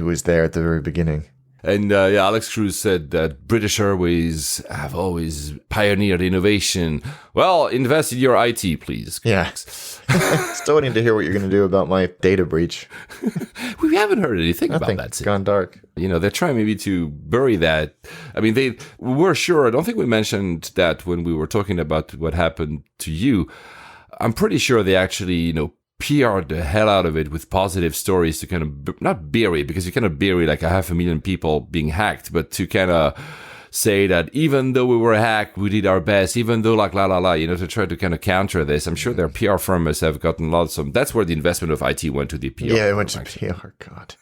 was there at the very beginning. And Alex Cruz said that British Airways have always pioneered innovation. Well, invest in your IT, please. Yeah. Still waiting to hear what you're going to do about my data breach. We haven't heard anything about that. It's gone dark. They're trying maybe to bury that. I mean, we were sure. I don't think we mentioned that when we were talking about what happened to you. I'm pretty sure they actually, PR'd the hell out of it with positive stories to kind of not bury, because you kind of bury like 500,000 people being hacked, but to kind of say that even though we were hacked, we did our best, even though to try to kind of counter this. I'm sure their PR firm must have gotten lots of, that's where the investment of IT went to the PR. Yeah, it went to PR, God.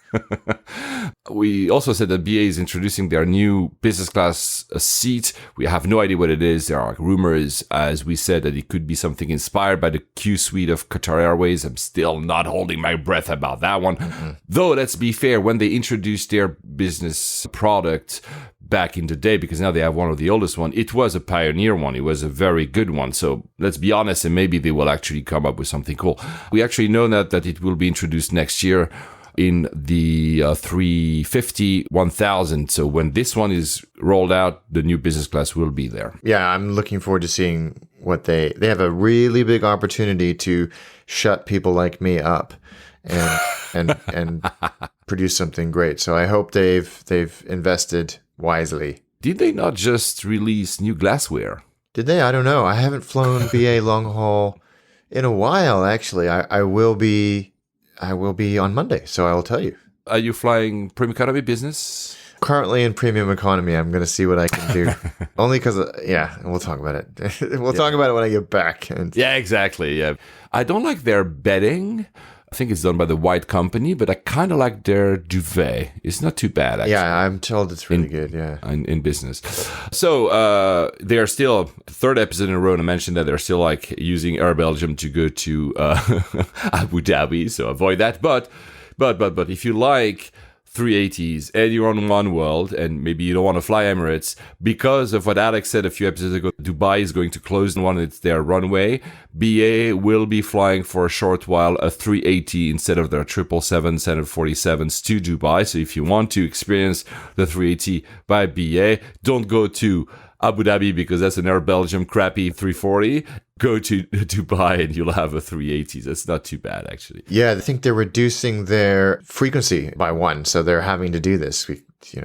We also said that BA is introducing their new business class seat. We have no idea what it is. There are rumors, as we said, that it could be something inspired by the Q suite of Qatar Airways. I'm still not holding my breath about that one. Mm-hmm. Though, let's be fair, when they introduced their business product back in the day, because now they have one of the oldest one, it was a pioneer one. It was a very good one. So let's be honest, and maybe they will actually come up with something cool. We actually know that it will be introduced next year in the 350 1000. So when this one is rolled out, the new business class will be there. Yeah, I'm looking forward to seeing what they have a really big opportunity to shut people like me up and produce something great. So I hope they've invested wisely. Did they not just release new glassware? Did they? I don't know. I haven't flown BA long haul in a while, actually. I will be on Monday, so I will tell you. Are you flying Premium Economy business? currently in premium economy. I'm going to see what I can do. Only because, we'll talk about it. We'll talk about it when I get back. Yeah, exactly. Yeah, I don't like their bedding. I think it's done by the White Company, but I kind of like their duvet. It's not too bad, actually. Yeah, I'm told it's really good, yeah. In business. So they're still, third episode in a row, and I mentioned that they're still like using Air Belgium to go to Abu Dhabi, so avoid that. But if you like 380s and you're on One World and maybe you don't want to fly Emirates, because of what Alex said a few episodes ago, Dubai is going to close one of their runway. BA will be flying for a short while a 380 instead of their 777 747s to Dubai. So if you want to experience the 380 by BA, don't go to Abu Dhabi because that's an Air Belgium crappy 340. Go to Dubai and you'll have a 380. That's not too bad, actually. Yeah, I think they're reducing their frequency by 1, so they're having to do this.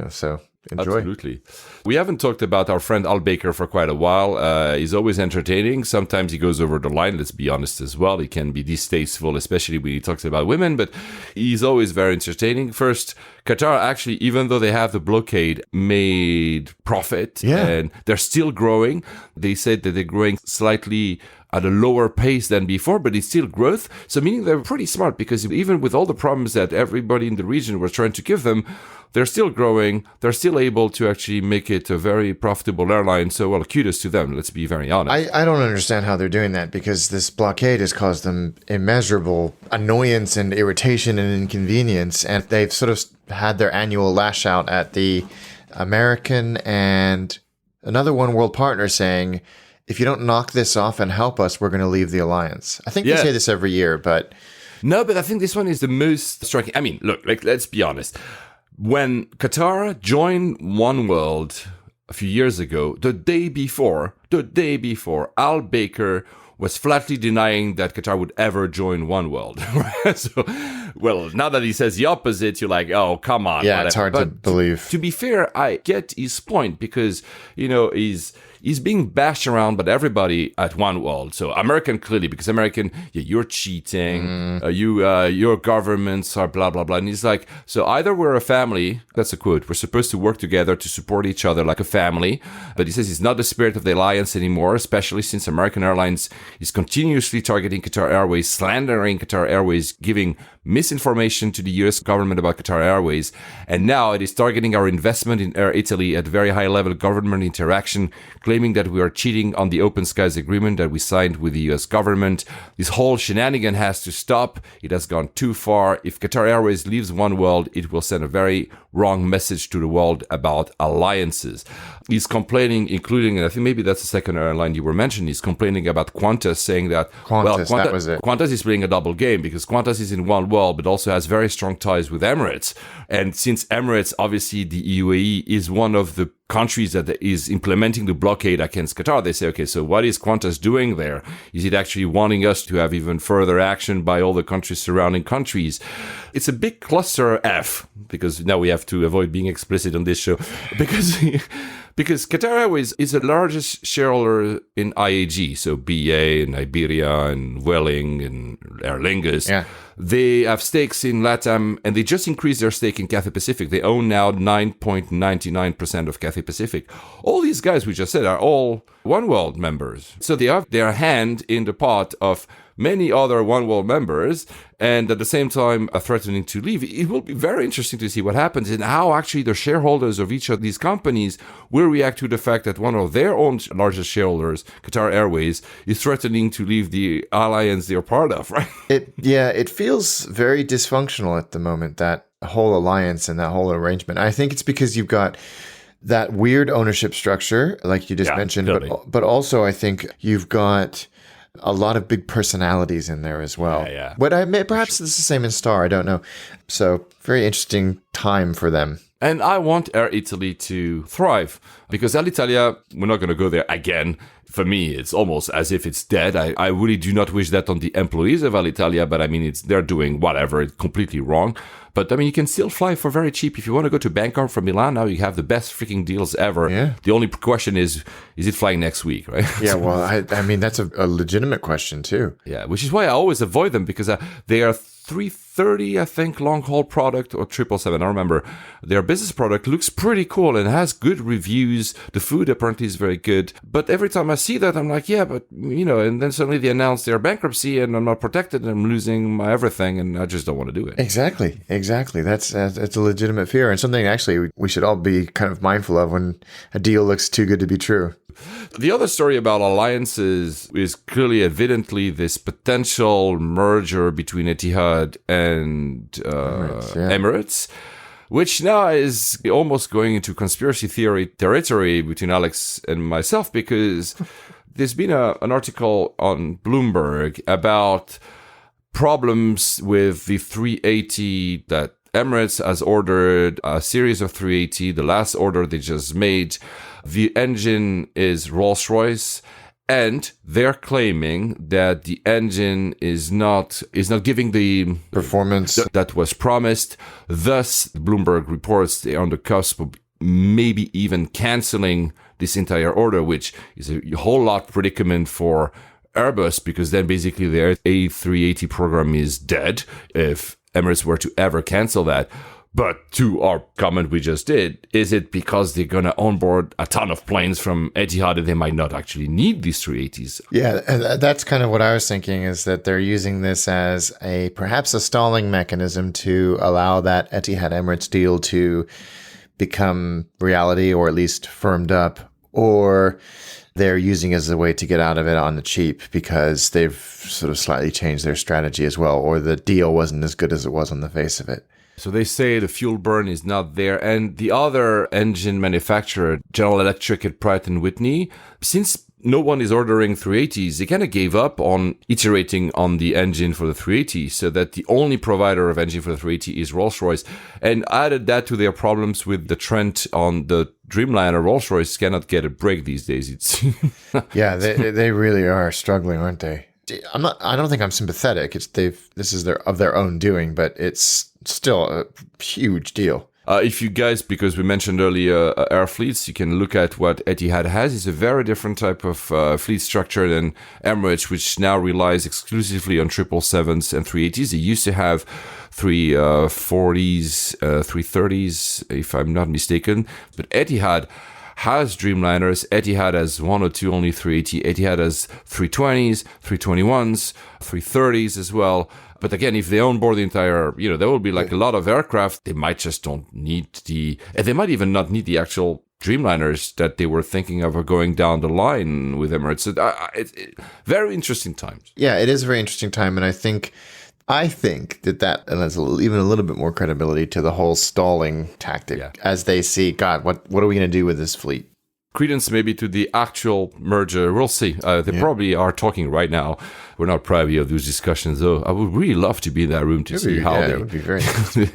So enjoy. Absolutely. We haven't talked about our friend Al Baker for quite a while. He's always entertaining. Sometimes he goes over the line, let's be honest as well. He can be distasteful, especially when he talks about women, but he's always very entertaining. First, Qatar actually, even though they have the blockade, made profit. Yeah. And they're still growing. They said that they're growing slightly at a lower pace than before, but it's still growth. So meaning they're pretty smart, because even with all the problems that everybody in the region was trying to give them, they're still growing. They're still able to actually make it a very profitable airline. So, well, kudos to them. Let's be very honest. I don't understand how they're doing that, because this blockade has caused them immeasurable annoyance and irritation and inconvenience. And they've sort of had their annual lash out at the American and another One World partner saying, if you don't knock this off and help us, we're going to leave the alliance. I think they say this every year, but... No, but I think this one is the most striking. I mean, look, let's be honest. When Qatar joined One World a few years ago, the day before, Al Baker was flatly denying that Qatar would ever join One World. So, well, now that he says the opposite, you're like, oh, come on. Yeah, whatever. it's hard to believe. To be fair, I get his point, because, he's being bashed around by everybody at One World. So American, clearly, because American, you're cheating, your governments are blah, blah, blah. And he's like, so either we're a family, that's a quote, we're supposed to work together to support each other like a family. But he says it's not the spirit of the alliance anymore, especially since American Airlines is continuously targeting Qatar Airways, slandering Qatar Airways, giving misinformation to the US government about Qatar Airways. And now it is targeting our investment in Air Italy at very high level government interaction, claiming that we are cheating on the Open Skies agreement that we signed with the US government. This whole shenanigan has to stop. It has gone too far. If Qatar Airways leaves One World, it will send a very wrong message to the world about alliances. He's complaining, including, and I think maybe that's the second airline you were mentioning, he's complaining about Qantas, saying that that was it. Qantas is playing a double game, because Qantas is in One World, but also has very strong ties with Emirates. And since Emirates, obviously the UAE is one of the countries that is implementing the blockade against Qatar, they say, okay, so what is Qantas doing there? Is it actually wanting us to have even further action by all the countries, surrounding countries? It's a big cluster F, because now we have to avoid being explicit on this show, because Qatar Airways is the largest shareholder in IAG, so BA and Iberia and Vueling and Aer Lingus. Yeah. They have stakes in LATAM, and they just increased their stake in Cathay Pacific. They own now 9.99% of Cathay Pacific. All these guys we just said are all One World members. So they have their hand in the pot of many other One World members, and at the same time are threatening to leave. It will be very interesting to see what happens and how actually the shareholders of each of these companies will react to the fact that one of their own largest shareholders, Qatar Airways, is threatening to leave the alliance they're part of, right? It feels very dysfunctional at the moment, that whole alliance and that whole arrangement. I think it's because you've got that weird ownership structure, like you just mentioned, totally. But also I think you've got a lot of big personalities in there as well. Yeah. But perhaps it's the same in Star. I don't know. So very interesting time for them. And I want Air Italy to thrive, because Alitalia, we're not going to go there again. For me, it's almost as if it's dead. I really do not wish that on the employees of Alitalia, but I mean, they're doing whatever, it's completely wrong. But I mean, you can still fly for very cheap. If you want to go to Bangkok from Milan, now you have the best freaking deals ever. Yeah. The only question is it flying next week, right? Yeah, well, I mean, that's a legitimate question too. Yeah, which is why I always avoid them, because they are 330, I think, long-haul product, or 777, I don't remember. Their business product looks pretty cool and has good reviews. The food apparently is very good. But every time I see that, I'm like, yeah, but, and then suddenly they announce their bankruptcy and I'm not protected and I'm losing my everything and I just don't want to do it. Exactly. That's a legitimate fear and something actually we should all be kind of mindful of when a deal looks too good to be true. The other story about alliances is clearly evidently this potential merger between Etihad and Emirates, which now is almost going into conspiracy theory territory between Alex and myself, because there's been an article on Bloomberg about problems with the 380 that Emirates has ordered, a series of 380. The last order they just made, the engine is Rolls-Royce, and they're claiming that the engine is not giving the performance that was promised. Thus, Bloomberg reports they're on the cusp of maybe even canceling this entire order, which is a whole lot predicament for Airbus, because then basically their A380 program is dead if Emirates were to ever cancel that. But to our comment we just did, is it because they're going to onboard a ton of planes from Etihad and they might not actually need these 380s? Yeah, that's kind of what I was thinking, is that they're using this as perhaps a stalling mechanism to allow that Etihad Emirates deal to become reality, or at least firmed up, or they're using it as a way to get out of it on the cheap because they've sort of slightly changed their strategy as well, or the deal wasn't as good as it was on the face of it. So they say the fuel burn is not there. And the other engine manufacturer, General Electric at Pratt & Whitney, since no one is ordering 380s, they kind of gave up on iterating on the engine for the 380, so that the only provider of engine for the 380 is Rolls-Royce. And added that to their problems with the Trent on the Dreamliner. Rolls-Royce cannot get a break these days, it seems. Yeah, they really are struggling, aren't they? I don't think I'm sympathetic. This is of their own doing, but it's still a huge deal. If you guys, because we mentioned earlier air fleets, you can look at what Etihad has. It's a very different type of fleet structure than Emirates, which now relies exclusively on 777s and 380s. They used to have 340s, 330s, if I'm not mistaken. But Etihad has Dreamliners. Etihad has one or two only 380. Etihad has 320s, 321s, 330s as well. But again, if they onboard the entire, there will be like a lot of aircraft. They might just don't need and they might even not need the actual Dreamliners that they were thinking of going down the line with Emirates. So, it's very interesting times. Yeah, it is a very interesting time. And I think that adds even a little bit more credibility to the whole stalling tactic, as they see, God, what are we going to do with this fleet? Credence maybe to the actual merger. We'll see. They probably are talking right now. We're not privy of those discussions, though. I would really love to be in that room to see how they... it would be very interesting.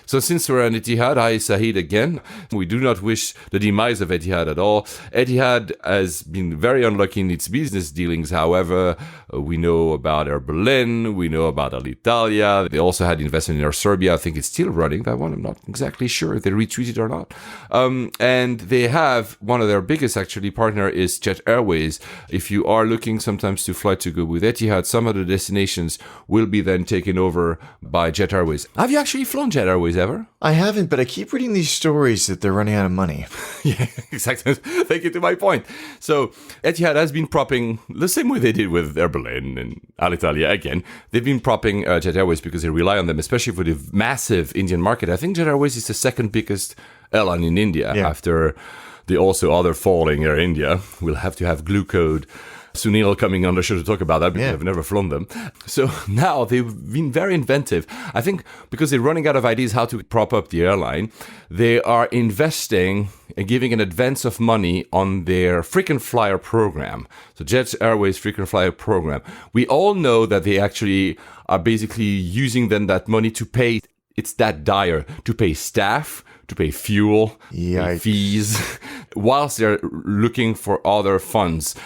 So since we're on Etihad, hi Saeed again. We do not wish the demise of Etihad at all. Etihad has been very unlucky in its business dealings. However, we know about Air Berlin. We know about Alitalia. They also had investment in Air Serbia. I think it's still running. That one, I'm not exactly sure if they retweeted or not. And they have one of their biggest actually partner is Jet Airways. If you are looking sometimes to fly to go with Etihad, some of the destinations will be then taken over by Jet Airways. Have you actually flown Jet Airways ever? I haven't, but I keep reading these stories that they're running out of money. Yeah, exactly. Thank you to my point. So Etihad has been propping the same way they did with Air Berlin and Alitalia. Again, they've been propping Jet Airways because they rely on them, especially for the massive Indian market. I think Jet Airways is the second biggest airline in India after the also other falling Air India. We'll have to have Glue Code Sunil coming on the show to talk about that because I've never flown them. So now they've been very inventive. I think because they're running out of ideas how to prop up the airline, they are investing and giving an advance of money on their frequent flyer program. So Jet Airways frequent flyer program. We all know that they actually are basically using then that money to pay. It's that dire to pay staff, to pay fuel, pay fees, whilst they're looking for other funds.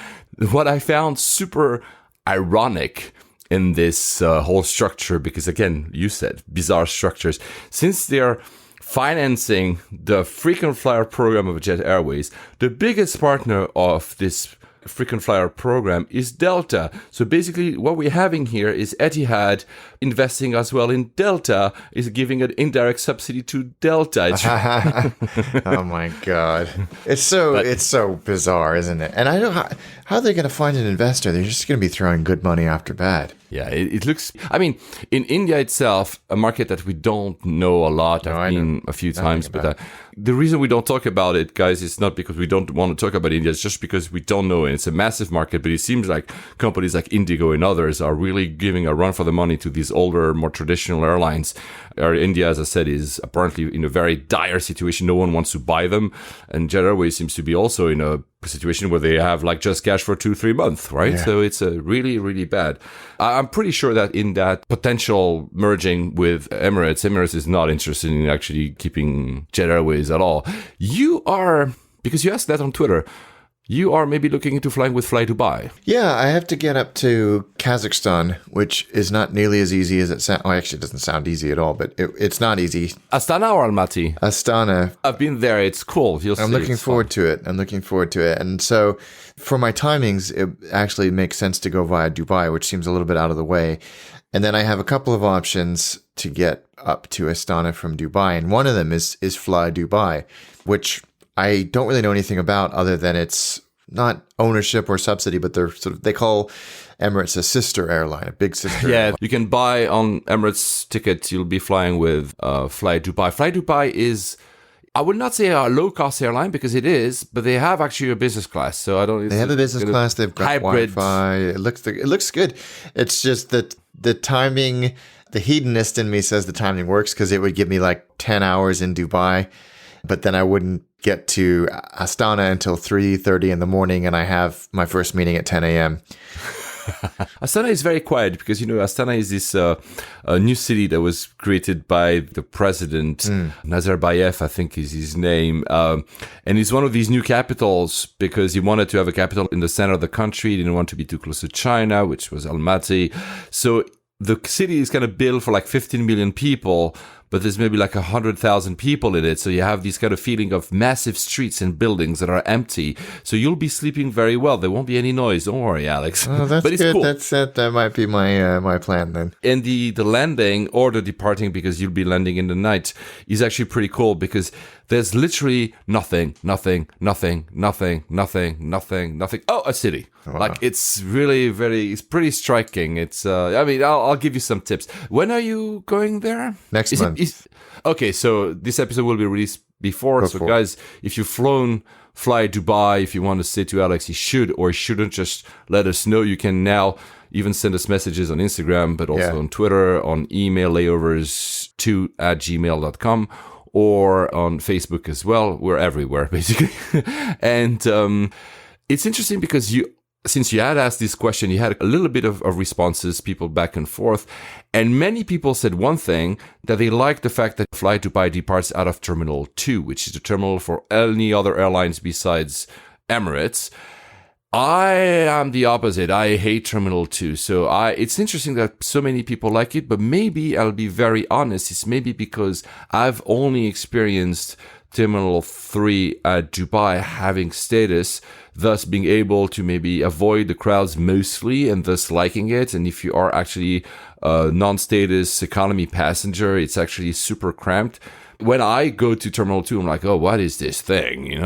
What I found super ironic in this whole structure, because again, you said bizarre structures, since they're financing the frequent flyer program of Jet Airways, the biggest partner of this frequent flyer program is Delta. So basically what we're having here is Etihad investing as well in Delta, is giving an indirect subsidy to Delta. Oh my God. It's so bizarre, isn't it? And I don't know how are they going to find an investor? They're just going to be throwing good money after bad. Yeah, it looks, I mean, in India itself, a market that we don't know a lot. I've been a few times, but the reason we don't talk about it, guys, is not because we don't want to talk about India. It's just because we don't know it. It's a massive market, but it seems like companies like Indigo and others are really giving a run for the money to these older, more traditional airlines. India, as I said, is apparently in a very dire situation. No one wants to buy them. And Jet Airways seems to be also in a situation where they have like just cash for 2-3 months, right? Yeah. So it's really, really bad. I'm pretty sure that in that potential merging with Emirates is not interested in actually keeping Jet Airways at all. You are, because you asked that on Twitter, you are maybe looking into flying with Fly Dubai. Yeah, I have to get up to Kazakhstan, which is not nearly as easy as it sounds. Well, actually, it doesn't sound easy at all, but it's not easy. Astana or Almaty? Astana. I've been there. It's cool. I'm looking forward to it. And so for my timings, it actually makes sense to go via Dubai, which seems a little bit out of the way. And then I have a couple of options to get up to Astana from Dubai. And one of them is Fly Dubai, which I don't really know anything about other than it's not ownership or subsidy, but they call Emirates a sister airline, a big sister airline. You can buy on Emirates tickets. You'll be flying with Fly Dubai. Fly Dubai is, I would not say a low-cost airline because it is, but they have actually a business class. So I don't. They have a business class. They've got hybrid Wi-Fi. It looks good. It's just that the timing, the hedonist in me says the timing works because it would give me like 10 hours in Dubai, but then I wouldn't get to Astana until 3:30 in the morning, and I have my first meeting at 10 a.m. Astana is very quiet because, Astana is this new city that was created by the president, Nazarbayev, I think is his name. And it's one of these new capitals because he wanted to have a capital in the center of the country. He didn't want to be too close to China, which was Almaty. So the city is kind of built for like 15 million people, but there's maybe like 100,000 people in it. So you have this kind of feeling of massive streets and buildings that are empty. So you'll be sleeping very well. There won't be any noise. Don't worry, Alex. Oh, that's but it's good. Cool. That might be my plan then. And the landing or the departing, because you'll be landing in the night, is actually pretty cool because there's literally nothing. Oh, a city. Wow. Like it's really it's pretty striking. It's, I'll give you some tips. When are you going there? Next month. Okay, so this episode will be released before. So guys, if you've flown Fly Dubai, if you want to say to Alex, you should or shouldn't, just let us know. You can now even send us messages on Instagram, but also on Twitter, on email, layovers2@gmail.com, or on Facebook as well. We're everywhere, basically. And it's interesting because since you had asked this question, you had a little bit of responses, people back and forth. And many people said one thing, that they liked the fact that Fly Dubai departs out of Terminal 2, which is the terminal for any other airlines besides Emirates. I am the opposite. I hate Terminal 2. So it's interesting that so many people like it, but maybe I'll be very honest. It's maybe because I've only experienced Terminal 3 at Dubai having status, thus being able to maybe avoid the crowds mostly and thus liking it. And if you are actually a non-status economy passenger, it's actually super cramped. When I go to Terminal 2, I'm like, oh, what is this thing,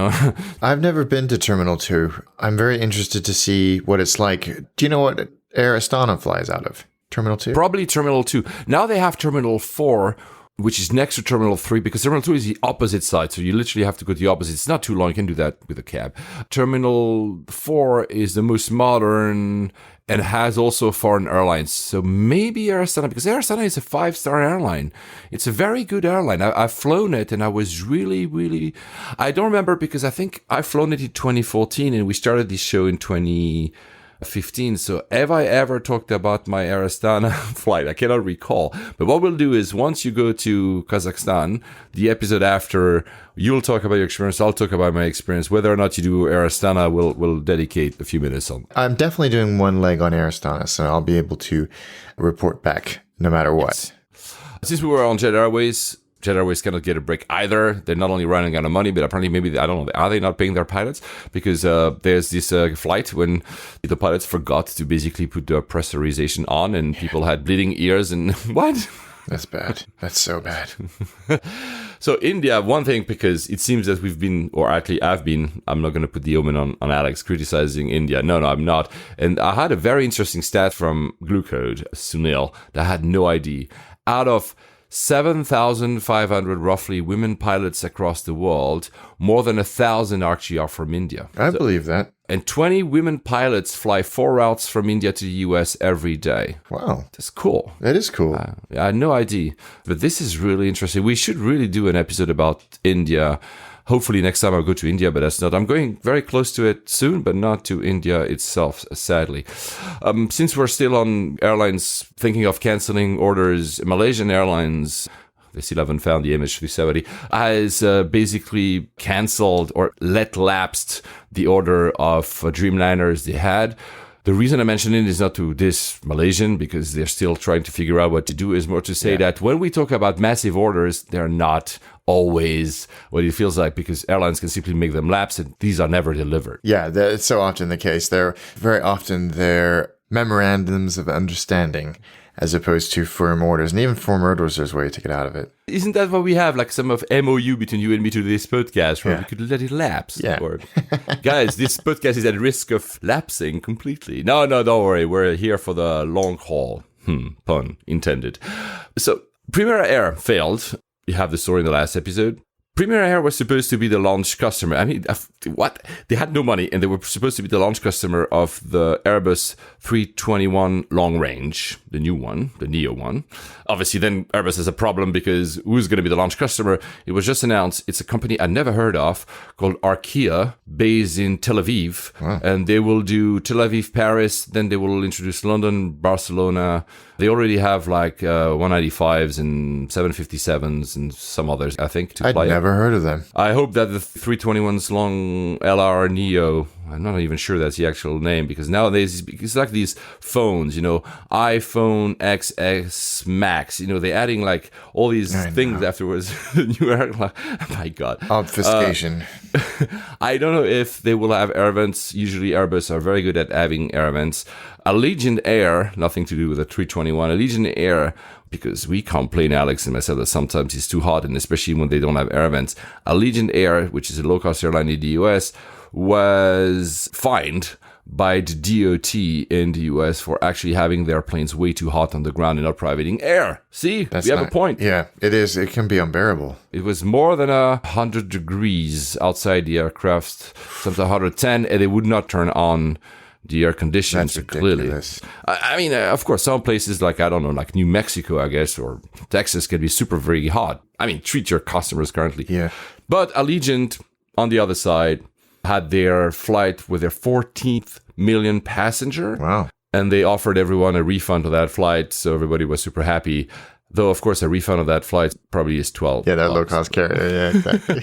I've never been to Terminal 2. I'm very interested to see what it's like. Do you know what Air Astana flies out of? Terminal 2? Probably Terminal 2. Now they have Terminal 4, which is next to Terminal 3, because Terminal 2 is the opposite side. So you literally have to go to the opposite. It's not too long. You can do that with a cab. Terminal 4 is the most modern and has also foreign airlines. So maybe Air Astana, because Air Astana is a 5-star airline. It's a very good airline. I've flown it and I was really, really... I don't remember because I think I've flown it in 2014 and we started this show in 2015. So have I ever talked about my Air Astana flight? I cannot recall. But what we'll do is once you go to Kazakhstan, the episode after, you'll talk about your experience, I'll talk about my experience. Whether or not you do Air Astana, we'll dedicate a few minutes on. I'm definitely doing one leg on Air Astana, so I'll be able to report back no matter what. Yes. Since we were on Jet Airways, Jet Airways cannot get a break either. They're not only running out of money, but apparently maybe, I don't know, are they not paying their pilots? Because there's this flight when the pilots forgot to basically put the pressurization on and people had bleeding ears and what? That's bad. That's so bad. So India, one thing, because it seems that we've been, or actually I've been, I'm not going to put the omen on Alex criticizing India. No, I'm not. And I had a very interesting stat from Glucode, Sunil, that I had no idea. Out of 7,500 roughly women pilots across the world, more than 1,000 actually are from India. I believe that. And 20 women pilots fly 4 routes from India to the US every day. Wow. That's cool. That is cool. I had no idea. But this is really interesting. We should really do an episode about India. Hopefully next time I'll go to India, but that's not. I'm going very close to it soon, but not to India itself, sadly. Since we're still on airlines thinking of canceling orders, Malaysian Airlines, they still haven't found the MH370, has basically canceled or let lapsed the order of Dreamliners they had. The reason I mention it is not to diss Malaysian, because they're still trying to figure out what to do, is more to say that when we talk about massive orders, they're not always what it feels like, because airlines can simply make them lapse and these are never delivered. Yeah, that's so often the case. They're very often they're memorandums of understanding as opposed to firm orders. And even firm orders, there's a way to get out of it. Isn't that what we have, like some of MOU between you and me to this podcast, where we could let it lapse? Yeah. Or, guys, this podcast is at risk of lapsing completely. No, don't worry. We're here for the long haul. Pun intended. So, Premier Air failed. You have the story in the last episode. Premier Air was supposed to be the launch customer. I mean, what? They had no money, and they were supposed to be the launch customer of the Airbus 321 long range, the new one, the Neo one. Obviously, then Airbus has a problem, because who's going to be the launch customer? It was just announced. It's a company I never heard of called Arkia, based in Tel Aviv. Wow. And they will do Tel Aviv, Paris. Then they will introduce London, Barcelona. They already have like 195s and 757s and some others, I think, to fly. I'd never heard of them. I hope that the 321's long LR Neo, I'm not even sure that's the actual name, because nowadays it's like these phones, iPhone XS Max, they're adding like all these things afterwards. The new airline, my God. Obfuscation. I don't know if they will have air vents. Usually Airbus are very good at having air vents. Allegiant Air, nothing to do with the 321, Allegiant Air, because we complain, Alex and myself, that sometimes it's too hot, and especially when they don't have air vents. Allegiant Air, which is a low-cost airline in the US, was fined by the DOT in the US for actually having their planes way too hot on the ground and not providing air. See, we have a point. Yeah, it is. It can be unbearable. It was more than 100 degrees outside the aircraft, sometimes 110, and they would not turn on the air conditions. That's clearly. ridiculous. I mean, of course, some places like, I don't know, like New Mexico, I guess, or Texas can be super, very hot. I mean, treat your customers currently. Yeah. But Allegiant, on the other side, had their flight with their 14th million passenger. Wow. And they offered everyone a refund of that flight, so everybody was super happy. Though, of course, a refund of that flight probably is 12. Yeah, that low-cost carrier. Yeah, exactly.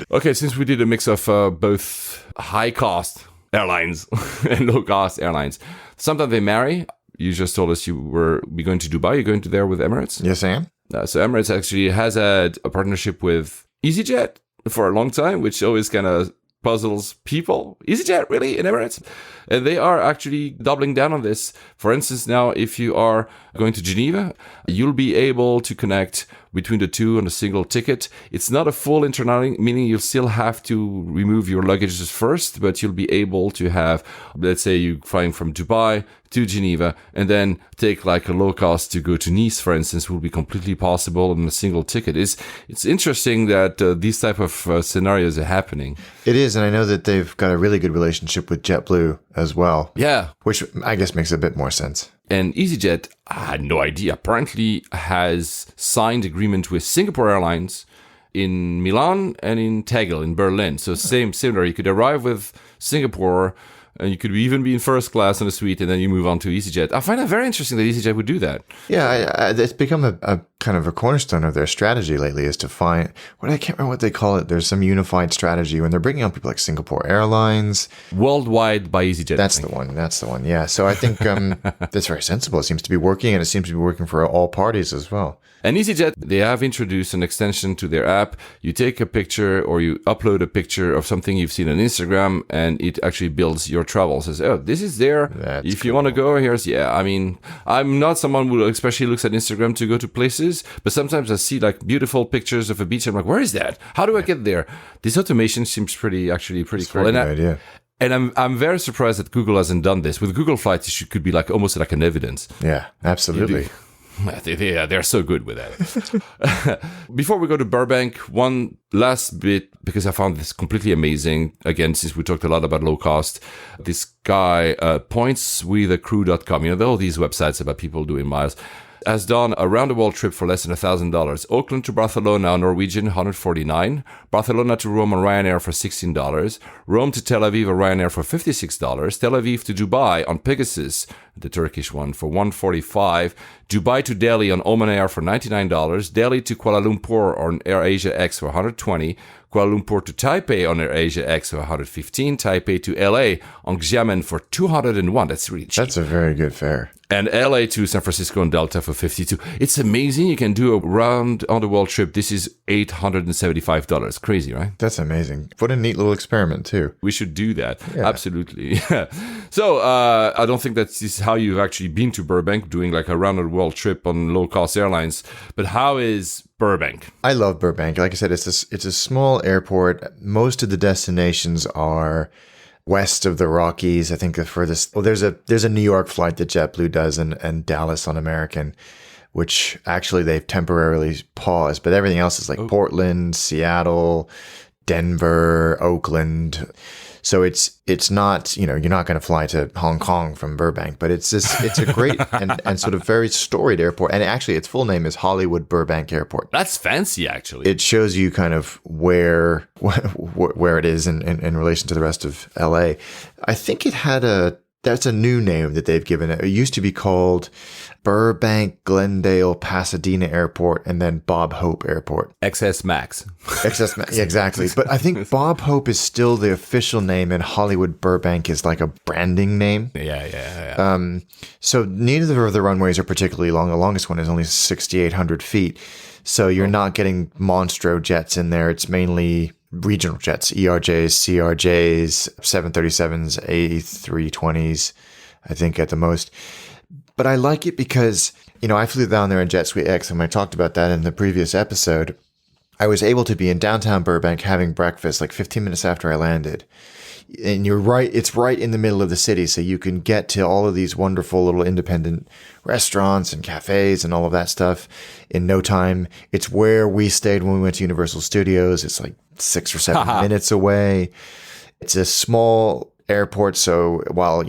Okay, since we did a mix of both high-cost airlines and low-cost airlines, sometimes they marry. You just told us you were going to Dubai. You're going to there with Emirates? Yes, I am. So Emirates actually has had a partnership with EasyJet for a long time, which always kind of puzzles people. EasyJet, really, in Emirates? And they are actually doubling down on this. For instance, now, if you are going to Geneva, you'll be able to connect between the two on a single ticket. It's not a full internal, meaning you'll still have to remove your luggages first, but you'll be able to have, let's say you're flying from Dubai to Geneva, and then take like a low cost to go to Nice, for instance, will be completely possible on a single ticket. It's interesting that these type of scenarios are happening. It is, and I know that they've got a really good relationship with JetBlue as well. Yeah. Which I guess makes a bit more sense. And EasyJet, I had no idea, apparently has signed agreement with Singapore Airlines in Milan and in Tegel in Berlin. So similar. You could arrive with Singapore, and you could even be in first class on a suite, and then you move on to EasyJet. I find it very interesting that EasyJet would do that. Yeah, it's become a kind of a cornerstone of their strategy lately is to find I can't remember what they call it. There's some unified strategy when they're bringing on people like Singapore Airlines. Worldwide by EasyJet. That's the one. Yeah. So I think that's very sensible. It seems to be working, and it seems to be working for all parties as well. And EasyJet, they have introduced an extension to their app. You take a picture or you upload a picture of something you've seen on Instagram, and it actually builds your travel. It says, oh, this is there. That's if you want to go, I mean, I'm not someone who especially looks at Instagram to go to places, but sometimes I see like beautiful pictures of a beach. I'm like, where is that? How do I get there? This automation seems pretty cool. Good idea. And I'm very surprised that Google hasn't done this. With Google Flights, it could be like almost like an evidence. Yeah, absolutely. They're so good with that. Before we go to Burbank, one last bit, because I found this completely amazing. Again, since we talked a lot about low cost, this guy, pointswithacrew.com, you know, all these websites about people doing miles, has done a round-the-world trip for less than $1,000. Auckland to Barcelona on Norwegian, $149. Barcelona to Rome on Ryanair for $16. Rome to Tel Aviv on Ryanair for $56. Tel Aviv to Dubai on Pegasus, the Turkish one, for $145. Dubai to Delhi on Oman Air for $99. Delhi to Kuala Lumpur on AirAsia X for $120. Kuala Lumpur to Taipei on AirAsia X for $115. Taipei to LA on Xiamen for $201. That's really cheap. That's a very good fare. And LA to San Francisco and Delta for $52. It's amazing. You can do a round on the world trip. This is $875. Crazy, right? That's amazing. What a neat little experiment, too. We should do that. Yeah. Absolutely. So I don't think that this is how you've actually been to Burbank, doing like a round the world trip on low-cost airlines. But how is Burbank? I love Burbank. Like I said, it's a small airport. Most of the destinations are west of the Rockies. I think the furthest, there's a New York flight that JetBlue does, and Dallas on American, which actually they've temporarily paused, but everything else is like Portland, Seattle, Denver, Oakland. So it's not, you're not going to fly to Hong Kong from Burbank, but it's a great and sort of very storied airport. And actually its full name is Hollywood Burbank Airport. That's fancy, actually. It shows you kind of where it is in relation to the rest of LA. I think that's a new name that they've given it. It used to be called Burbank, Glendale, Pasadena Airport, and then Bob Hope Airport. XS Max. XS Max, yeah, exactly. But I think Bob Hope is still the official name, and Hollywood Burbank is like a branding name. Yeah. So neither of the runways are particularly long. The longest one is only 6,800 feet. So you're not getting monstro jets in there. It's mainly regional jets, ERJs, CRJs, 737s, A320s, I think at the most. But I like it because, I flew down there in Jet Suite X, and I talked about that in the previous episode. I was able to be in downtown Burbank having breakfast like 15 minutes after I landed. And you're right, it's right in the middle of the city, so you can get to all of these wonderful little independent restaurants and cafes and all of that stuff in no time. It's where we stayed when we went to Universal Studios. It's like 6 or 7 minutes away. It's a small airport, so while,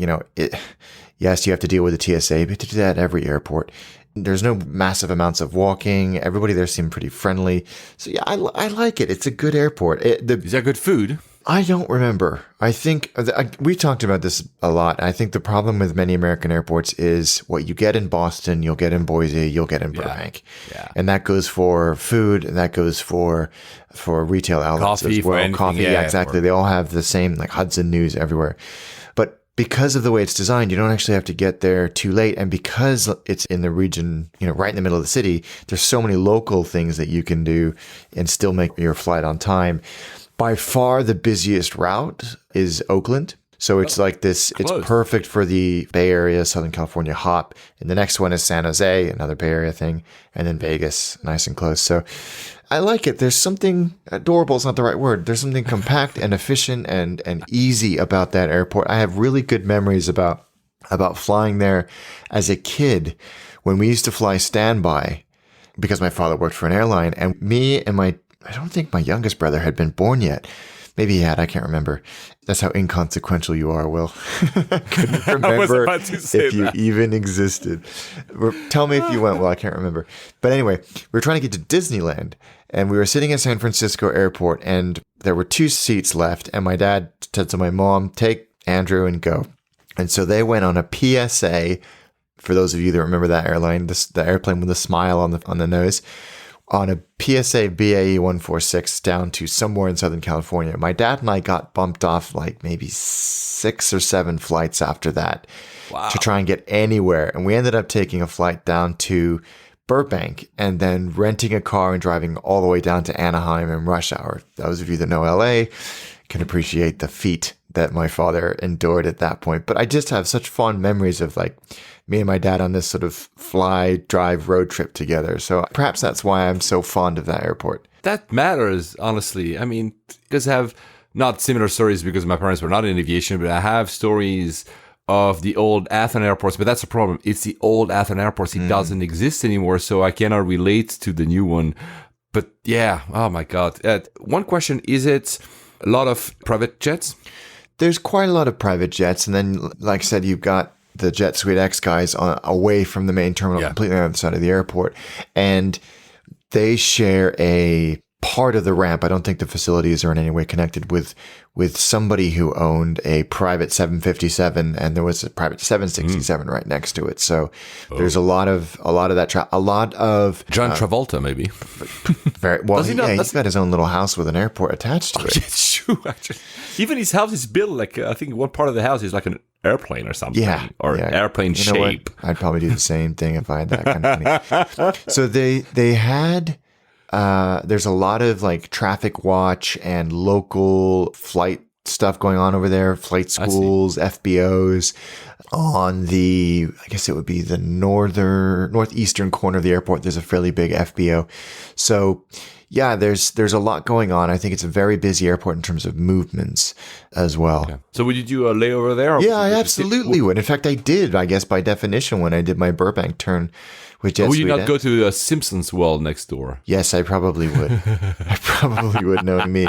yes, you have to deal with the TSA, but to do that at every airport. There's no massive amounts of walking. Everybody there seemed pretty friendly. So yeah, I like it. It's a good airport. Is that good food? I don't remember. I think we talked about this a lot. I think the problem with many American airports is what you get in Boston, you'll get in Boise, you'll get in Burbank. Yeah. And that goes for food, and that goes for retail outlets Coffee, as well. Coffee, yeah, exactly. They all have the same, like Hudson News everywhere. But because of the way it's designed, you don't actually have to get there too late. And because it's in the region, right in the middle of the city, there's so many local things that you can do and still make your flight on time. By far the busiest route is Oakland. So it's like this, close. It's perfect for the Bay Area, Southern California hop. And the next one is San Jose, another Bay Area thing. And then Vegas, nice and close. So I like it. There's something, adorable is not the right word. There's something compact and efficient and easy about that airport. I have really good memories about flying there as a kid when we used to fly standby because my father worked for an airline, and me and I don't think my youngest brother had been born yet. Maybe he had. I can't remember. That's how inconsequential you are, Will. I couldn't remember if you even existed. Tell me if you went. Well, I can't remember. But anyway, we were trying to get to Disneyland, and we were sitting at San Francisco Airport, and there were 2 seats left. And my dad said to my mom, "Take Andrew and go." And so they went on a PSA For those of you that remember that airline, the airplane with a smile on the nose, on a PSA BAE 146 down to somewhere in Southern California. My dad and I got bumped off like maybe 6 or 7 flights after that to try and get anywhere. And we ended up taking a flight down to Burbank and then renting a car and driving all the way down to Anaheim in rush hour. Those of you that know LA can appreciate the feat that my father endured at that point. But I just have such fond memories of like me and my dad on this sort of fly, drive, road trip together. So perhaps that's why I'm so fond of that airport. That matters, honestly. I mean, because I have not similar stories because my parents were not in aviation, but I have stories of the old Athens airports. But that's the problem. It's the old Athens airports. It doesn't exist anymore, so I cannot relate to the new one. But yeah, oh my God. One question, is it a lot of private jets? There's quite a lot of private jets. And then, like I said, you've got the Jet Suite X guys away from the main terminal, completely on the other side of the airport. And they share a part of the ramp. I don't think the facilities are in any way connected with somebody who owned a private 757, and there was a private 767 right next to it. So there's a lot of that a lot of John Travolta, maybe. Very well. He's got his own little house with an airport attached to it. It's true, actually. Even his house is built like, I think one part of the house is like an airplane or something. Airplane shape. I'd probably do the same thing if I had that kind of money. So they had, there's a lot of like traffic watch and local flight stuff going on over there, flight schools, FBOs on the, I guess it would be the northeastern corner of the airport. There's a fairly big FBO. So yeah, there's a lot going on. I think it's a very busy airport in terms of movements as well. Yeah. So would you do a layover there? Yeah, I absolutely would. In fact, I did, I guess, by definition, when I did my Burbank turn with Jet Suite. Would you not go to a Simpsons world next door? Yes, I probably would. I probably would, knowing me.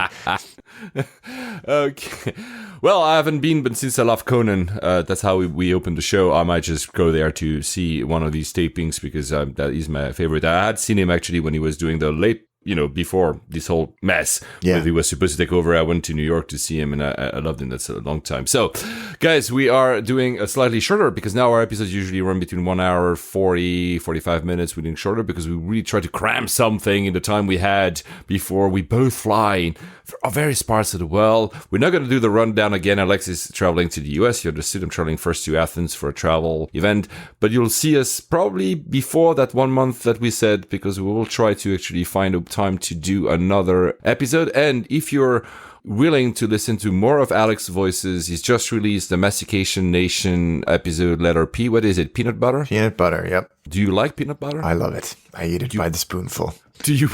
Okay. Well, I haven't been, but since I love Conan, that's how we opened the show. I might just go there to see one of these tapings because that is my favorite. I had seen him actually when he was doing the late, before this whole mess, where he was supposed to take over. I went to New York to see him, and I loved him. That's a long time. So, guys, we are doing a slightly shorter because now our episodes usually run between 1 hour, 40, 45 minutes. We're doing shorter because we really try to cram something in the time we had before we both fly for various parts of the world. We're not going to do the rundown again. Alex is traveling to the US. You understood I'm traveling first to Athens for a travel event, but you'll see us probably before that 1 month that we said, because we will try to actually find a time to do another episode. And if you're willing to listen to more of Alex's voices, he's just released the Mastication Nation episode, letter P. What is it? Peanut butter? Peanut butter, yep. Do you like peanut butter? I love it. I eat it by the spoonful. Do you?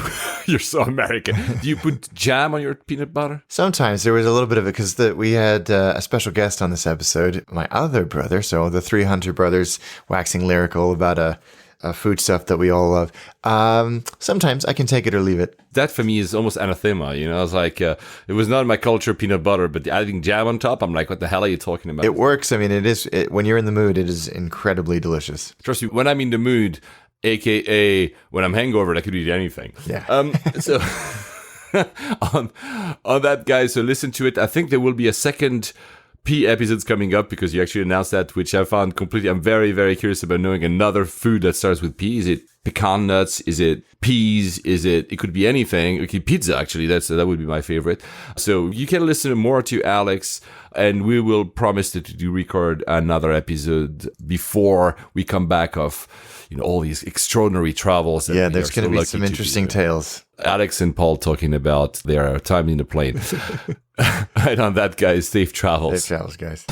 You're so American. Do you put jam on your peanut butter? Sometimes. There was a little bit of it because we had a special guest on this episode, my other brother. So the 3 Hunter brothers waxing lyrical about a food stuff that we all love. Sometimes I can take it or leave it. That for me is almost anathema. I was like, it was not in my culture, peanut butter, but adding jam on top, I'm like, what the hell are you talking about? It works. I mean, when you're in the mood, it is incredibly delicious. Trust me, when I'm in the mood, AKA when I'm hangover, I could eat anything. Yeah. So on that, guys, so listen to it. I think there will be a second P episodes coming up because you actually announced that, which I found completely. I'm very, very curious about knowing another food that starts with P. Is it pecan nuts? Is it peas? It could be anything. It could be pizza, actually. That would be my favorite. So you can listen more to Alex, and we will promise to do record another episode before we come back of all these extraordinary travels. Yeah, there's going to be some interesting tales. Alex and Paul talking about their time in the plane. Right on that, guys. Safe travels. Safe travels, guys.